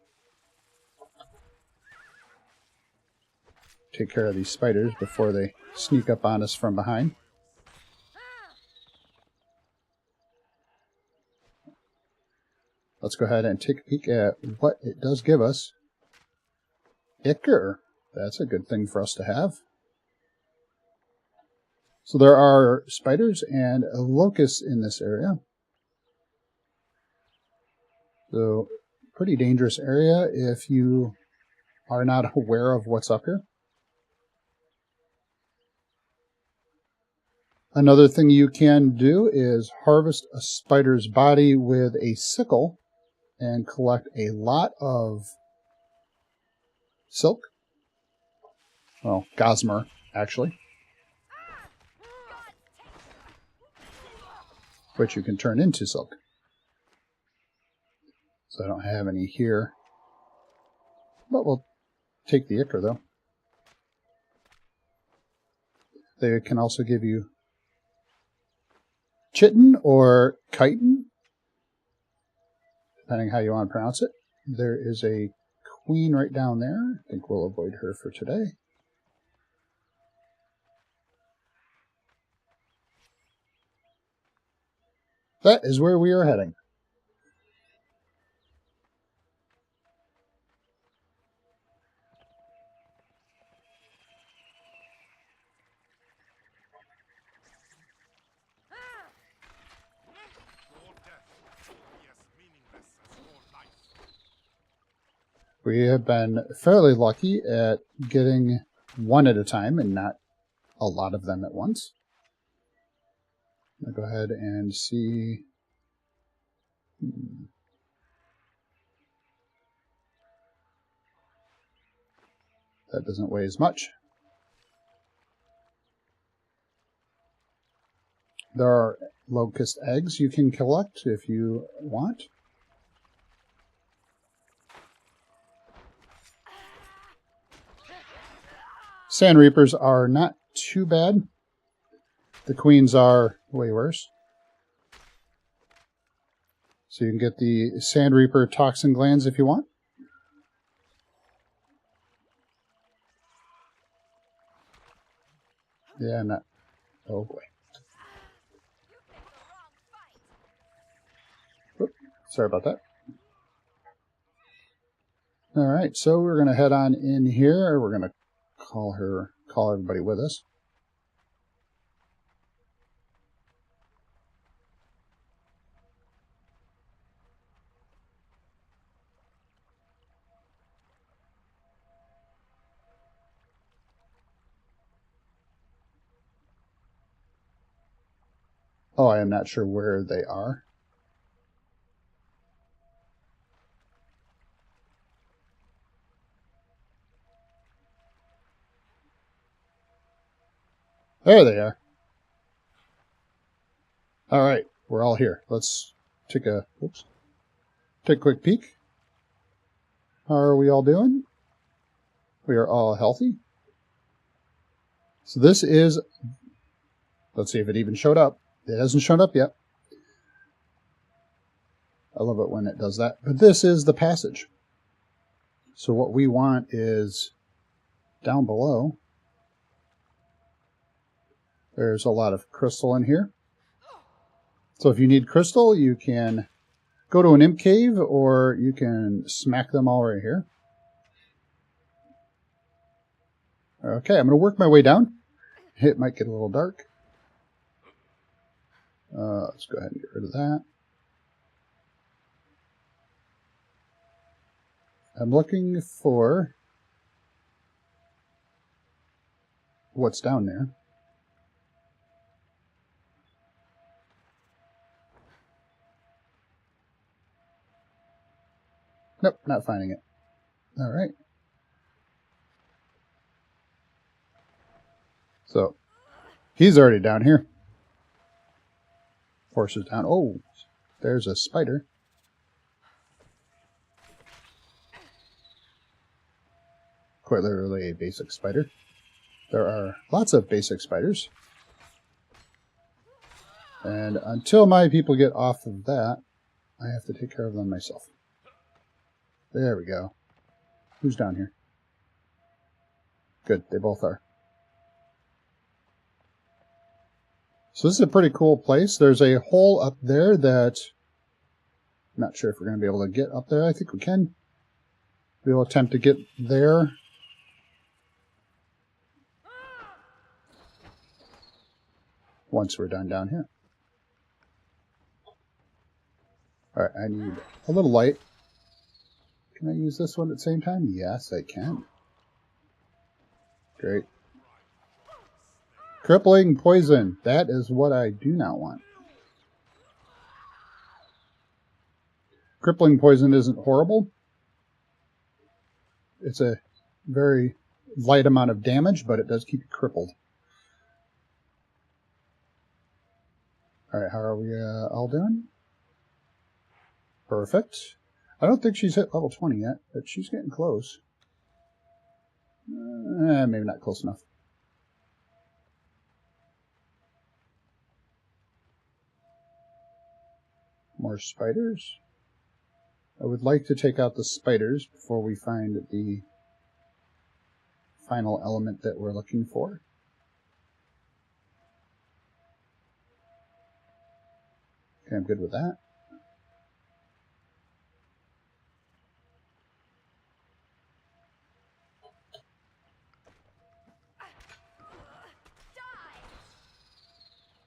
take care of these spiders before they sneak up on us from behind. Let's go ahead and take a peek at what it does give us. Ichor. That's a good thing for us to have. So there are spiders and locusts in this area. So pretty dangerous area if you are not aware of what's up here. Another thing you can do is harvest a spider's body with a sickle and collect a lot of silk. Well, gossamer, actually. Which you can turn into silk. So I don't have any here. But we'll take the ichor, though. They can also give you chitin or chitin, depending how you want to pronounce it. There is a queen right down there. I think we'll avoid her for today. That is where we are heading. We have been fairly lucky at getting one at a time and not a lot of them at once. I'll go ahead and see. That doesn't weigh as much. There are locust eggs you can collect if you want. Sand Reapers are not too bad. The queens are way worse. So you can get the Sand Reaper toxin glands if you want. Yeah, not. Oh boy. Oops, sorry about that. Alright, so we're going to head on in here. We're going to call everybody with us. Oh, I am not sure where they are. There they are. All right, we're all here. Let's take a quick peek. How are we all doing? We are all healthy. So this is, let's see if it even showed up. It hasn't shown up yet. I love it when it does that. But this is the passage. So what we want is down below. There's a lot of crystal in here. So if you need crystal, you can go to an imp cave or you can smack them all right here. Okay, I'm going to work my way down. It might get a little dark. Let's go ahead and get rid of that. I'm looking for what's down there. Nope, not finding it. All right. So, he's already down here. Forces down. Oh, there's a spider. Quite literally a basic spider. There are lots of basic spiders. And until my people get off of that, I have to take care of them myself. There we go. Who's down here? Good, they both are. So this is a pretty cool place. There's a hole up there that I'm not sure if we're going to be able to get up there. I think we can. We'll attempt to get there. Once we're done down here. Alright, I need a little light. Can I use this one at the same time? Yes, I can. Great. Crippling poison. That is what I do not want. Crippling poison isn't horrible. It's a very light amount of damage, but it does keep you crippled. Alright, how are we all doing? Perfect. I don't think she's hit level 20 yet, but she's getting close. Maybe not close enough. More spiders. I would like to take out the spiders before we find the final element that we're looking for. Okay, I'm good with that.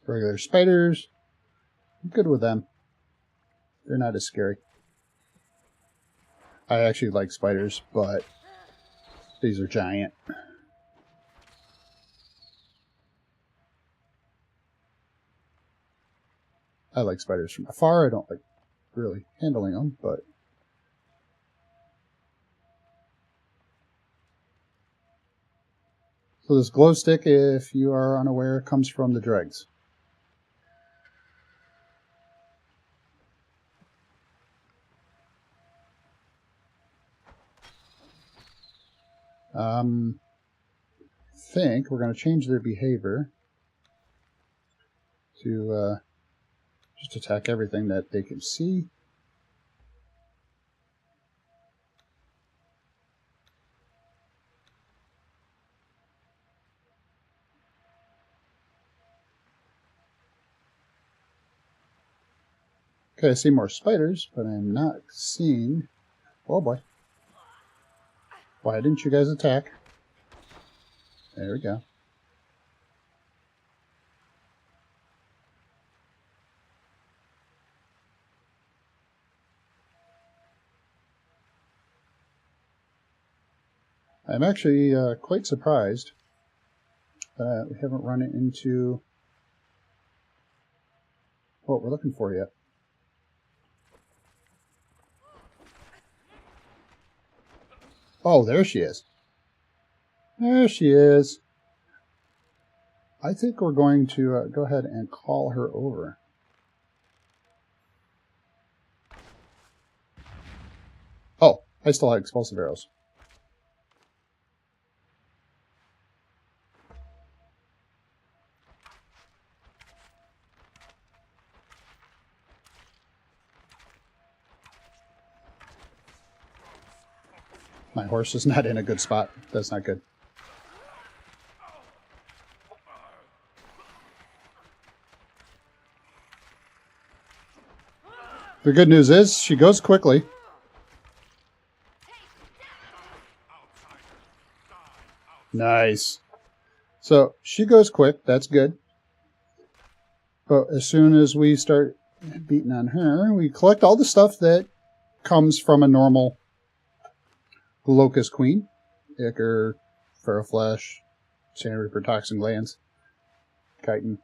Regular spiders. I'm good with them. They're not as scary. I actually like spiders, but these are giant. I like spiders from afar. I don't like really handling them, but so this glow stick, if you are unaware, comes from the dregs. I think we're going to change their behavior to just attack everything that they can see. Okay, I see more spiders, but I'm not seeing... Oh boy. Why didn't you guys attack? There we go. I'm actually quite surprised that we haven't run into what we're looking for yet. Oh, there she is. There she is. I think we're going to go ahead and call her over. Oh, I still have explosive arrows. My horse is not in a good spot. That's not good. The good news is she goes quickly. Nice. So she goes quick. That's good. But as soon as we start beating on her, we collect all the stuff that comes from a normal Locust Queen. Ichor, Ferroflesh, Standard Reprotoxin Glands, chitin.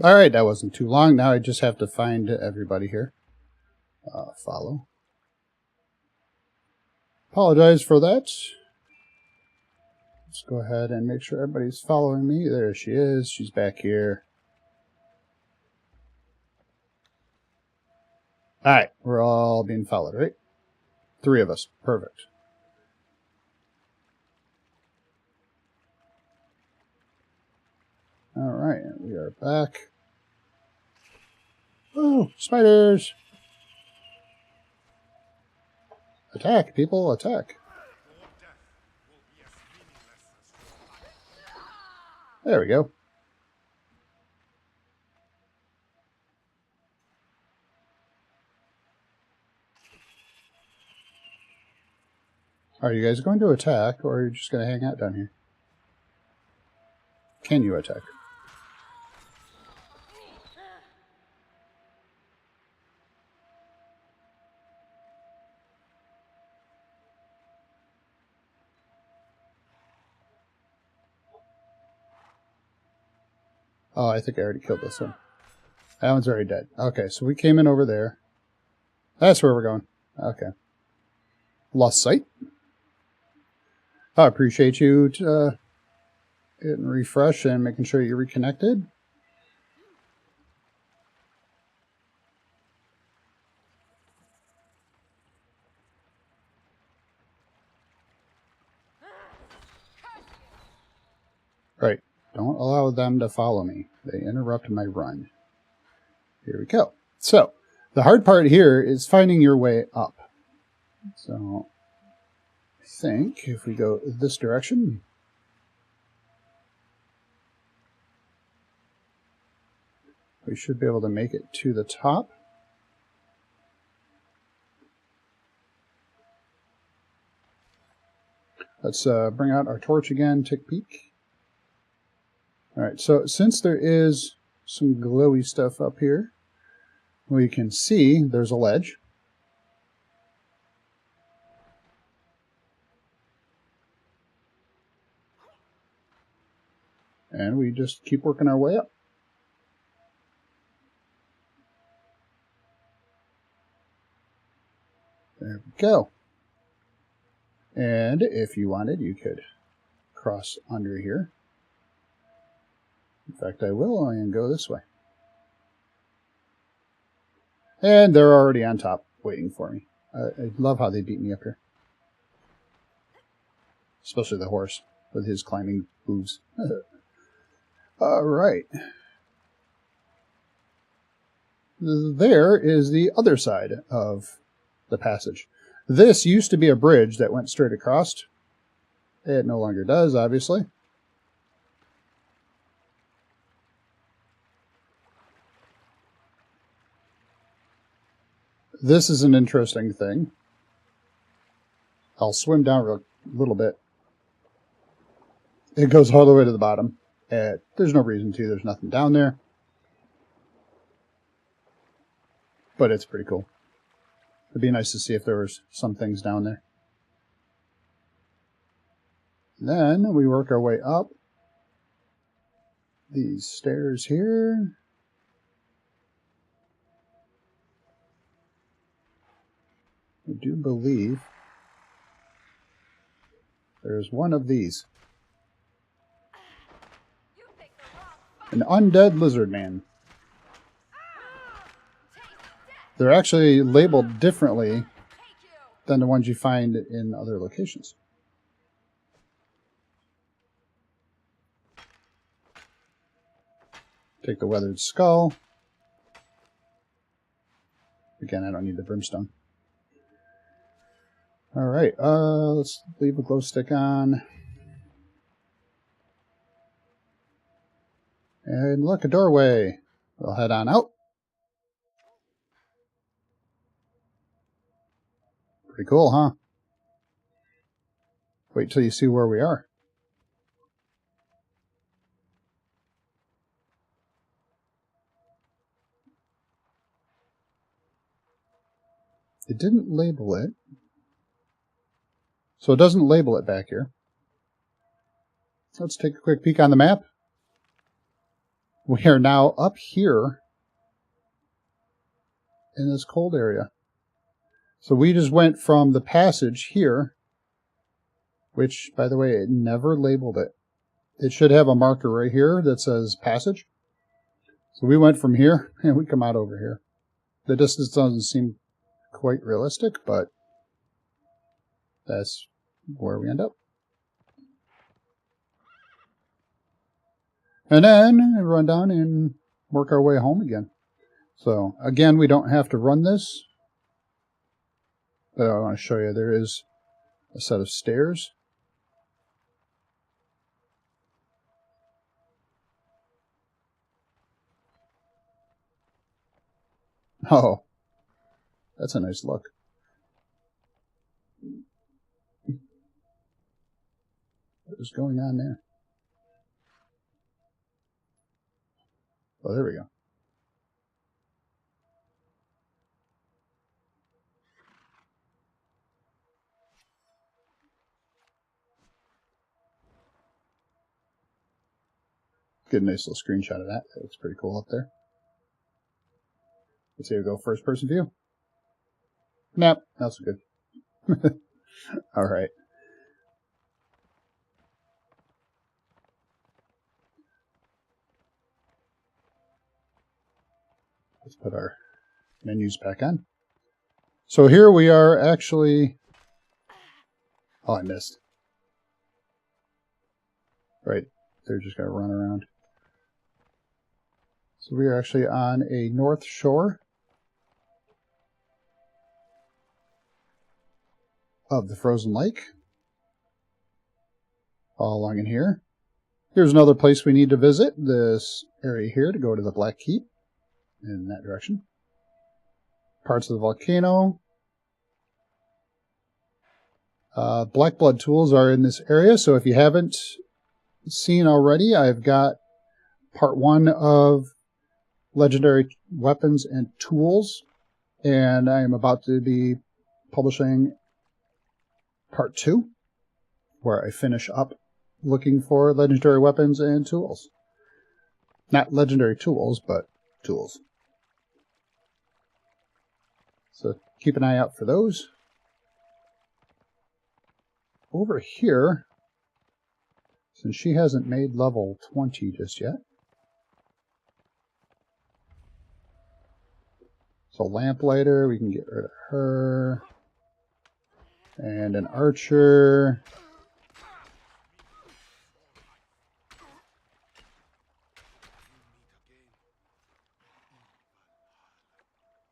Alright, that wasn't too long. Now I just have to find everybody here. Follow. Apologize for that. Let's go ahead and make sure everybody's following me. There she is. She's back here. Alright, we're all being followed, right? 3 of us. Perfect. Alright, we are back. Oh, spiders! Attack, people, attack. There we go. Are you guys going to attack, or are you just going to hang out down here? Can you attack? Oh, I think I already killed this one. That one's already dead. Okay, so we came in over there. That's where we're going. Okay. Lost sight. I appreciate you hitting refresh and making sure you're reconnected. Right. Don't allow them to follow me. They interrupt my run. Here we go. So, the hard part here is finding your way up. So, I think if we go this direction, we should be able to make it to the top. Let's bring out our torch again, take a peek. Alright, so since there is some glowy stuff up here, we can see there's a ledge. And we just keep working our way up. There we go. And if you wanted, you could cross under here. In fact, I will and go this way. And they're already on top, waiting for me. I love how they beat me up here. Especially the horse, with his climbing hooves. Alright. There is the other side of the passage. This used to be a bridge that went straight across. It no longer does, obviously. This is an interesting thing. I'll swim down a little bit. It goes all the way to the bottom. There's no reason to. There's nothing down there. But it's pretty cool. It'd be nice to see if there was some things down there. Then we work our way up these stairs here. I do believe there's one of these. An undead lizard man. They're actually labeled differently than the ones you find in other locations. Take the weathered skull. Again, I don't need the brimstone. Alright, let's leave a glow stick on. And look, a doorway. We'll head on out. Pretty cool, huh? Wait till you see where we are. It didn't label it. So it doesn't label it back here. Let's take a quick peek on the map. We are now up here in this cold area. So we just went from the passage here, which, by the way, it never labeled it. It should have a marker right here that says passage. So we went from here, and we come out over here. The distance doesn't seem quite realistic, but that's where we end up. And then we run down and work our way home again. So, again, we don't have to run this. But I want to show you there is a set of stairs. Oh, that's a nice look. What is going on there? Oh, there we go. Get a nice little screenshot of that. That looks pretty cool up there. Let's see, we go first person view. Nope, not so good. Alright. Let's put our menus back on. So here we are actually... Oh, I missed. Right, they're just going to run around. So we are actually on a north shore of the frozen lake. All along in here. Here's another place we need to visit. This area here to go to the Black Keep. In that direction. Parts of the volcano. Black blood tools are in this area, so if you haven't seen already, I've got part 1 of legendary weapons and tools, and I am about to be publishing part 2, where I finish up looking for legendary weapons and tools. Not legendary tools, but tools. So keep an eye out for those. Over here, since she hasn't made level 20 just yet. So lamplighter, we can get rid of her. And an archer.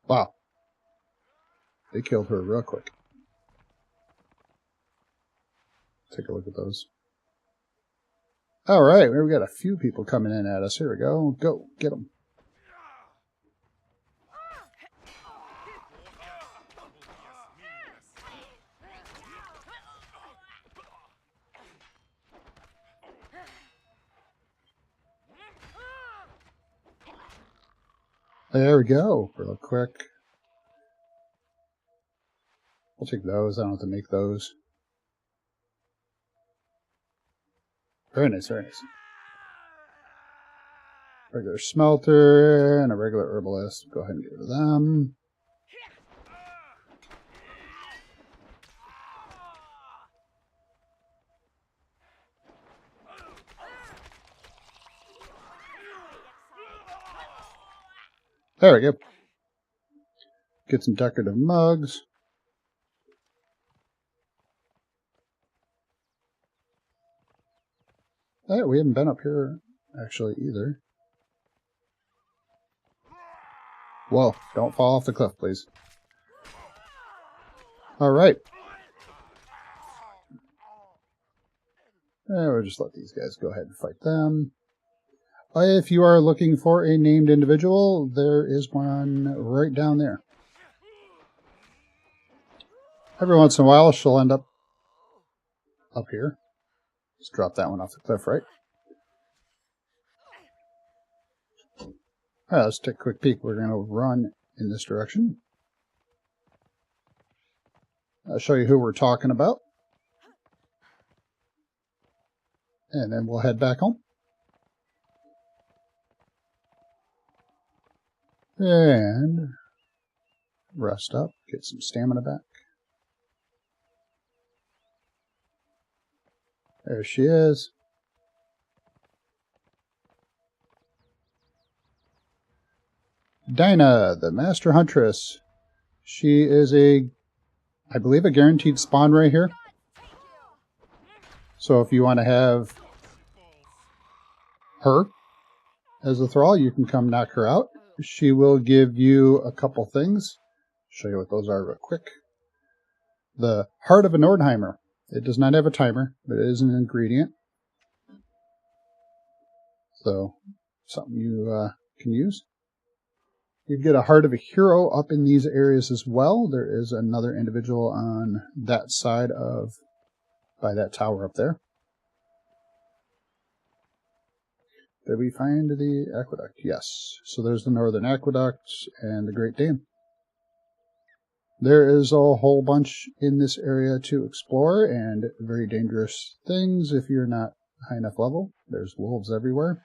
Wow. They killed her real quick. Take a look at those. Alright, we got a few people coming in at us. Here we go. Go, get them. There we go. Real quick. I'll take those. I don't have to make those. Very nice, very nice. Regular smelter and a regular herbalist. Go ahead and get rid of them. There we go. Get some decorative mugs. Hey, we haven't been up here, actually, either. Whoa, don't fall off the cliff, please. Alright. We'll just let these guys go ahead and fight them. If you are looking for a named individual, there is one right down there. Every once in a while, she'll end up here. Just drop that one off the cliff, right? Alright, let's take a quick peek. We're going to run in this direction. I'll show you who we're talking about. And then we'll head back home. And rest up, get some stamina back. There she is. Dinah, the Master Huntress. She is I believe, a guaranteed spawn right here. So if you want to have her as a thrall, you can come knock her out. She will give you a couple things. Show you what those are real quick. The Heart of a Nordheimer. It does not have a timer, but it is an ingredient. So, something you can use. You get a Heart of a Hero up in these areas as well. There is another individual on that side by that tower up there. Did we find the aqueduct? Yes. So there's the Northern Aqueduct and the Great Dane. There is a whole bunch in this area to explore, and very dangerous things if you're not high enough level. There's wolves everywhere.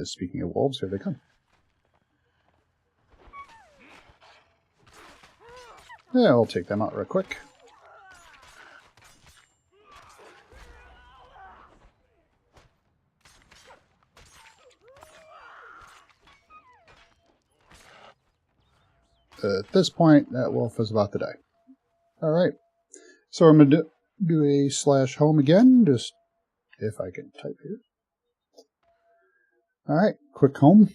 Speaking of wolves, here they come. Yeah, we'll take them out real quick. At this point, that wolf is about to die. Alright, so I'm going to do a /home again, just if I can type here. Alright, quick home.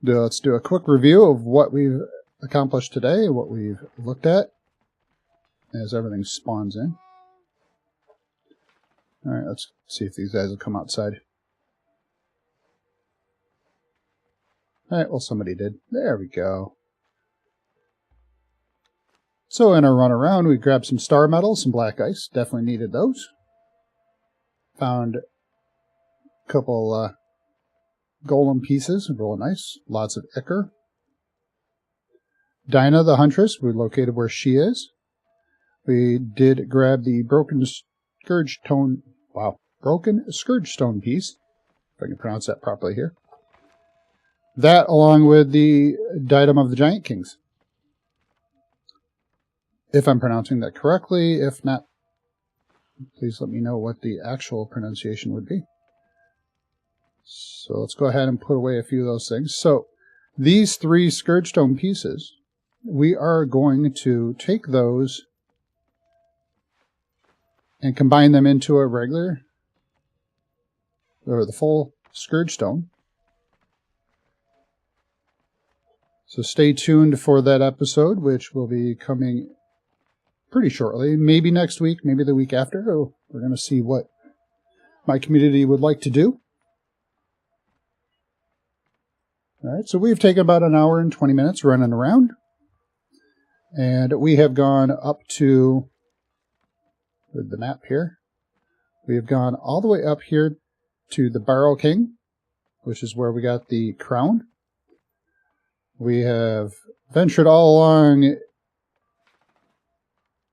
Let's do a quick review of what we've accomplished today, what we've looked at, as everything spawns in. Alright, let's see if these guys will come outside. Alright, well somebody did. There we go. So in our run around, we grabbed some star metal, some black ice. Definitely needed those. Found a couple golem pieces, real nice. Lots of ichor. Dinah the Huntress, we located where she is. We did grab the broken scourge stone piece, if I can pronounce that properly here. That along with the diadem of the Giant Kings. If I'm pronouncing that correctly, if not, please let me know what the actual pronunciation would be. So let's go ahead and put away a few of those things. So these 3 scourge stone pieces, we are going to take those and combine them into a regular, or the full scourge stone. So stay tuned for that episode, which will be coming pretty shortly. Maybe next week, maybe the week after. We're going to see what my community would like to do. Alright, so we've taken about an hour and 20 minutes running around. And we have gone up to, with the map here, we have gone all the way up here to the Barrel King, which is where we got the crown. We have ventured all along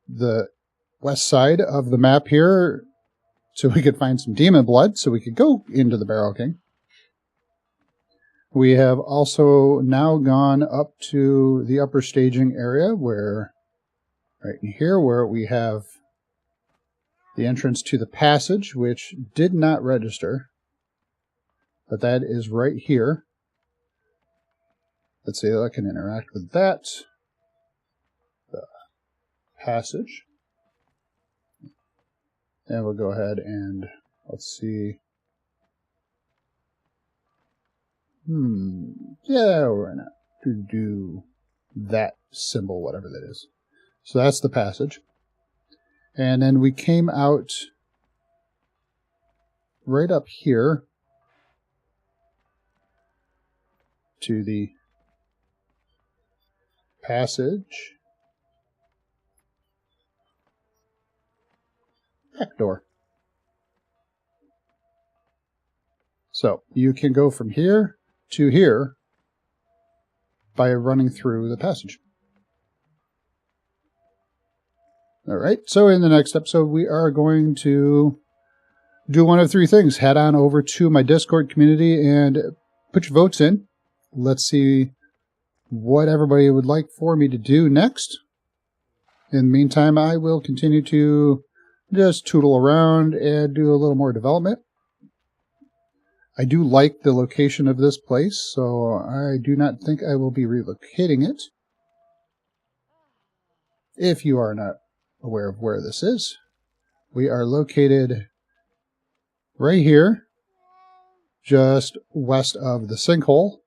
the west side of the map here so we could find some demon blood so we could go into the Barrel King. We have also now gone up to the upper staging area where, right in here, where we have the entrance to the passage, which did not register, but that is right here. Let's see if I can interact with that. The passage. And we'll go ahead and let's see. Yeah, we're not to do that symbol, whatever that is. So that's the passage. And then we came out right up here to the passage. Back door. So you can go from here to here by running through the passage. Alright, so in the next episode we are going to do one of 3 things. Head on over to my Discord community and put your votes in. Let's see what everybody would like for me to do next. In the meantime, I will continue to just tootle around and do a little more development. I do like the location of this place, so I do not think I will be relocating it. If you are not aware of where this is, we are located right here, just west of the sinkhole,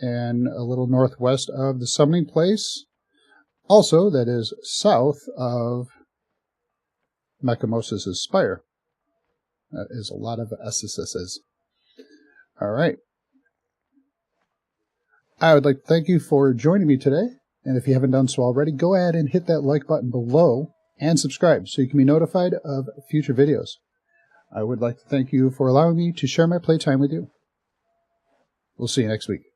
and a little northwest of the summoning place. Also, that is south of Mechamosys' spire. That is a lot of SSSs. Alright. I would like to thank you for joining me today. And if you haven't done so already, go ahead and hit that like button below and subscribe so you can be notified of future videos. I would like to thank you for allowing me to share my playtime with you. We'll see you next week.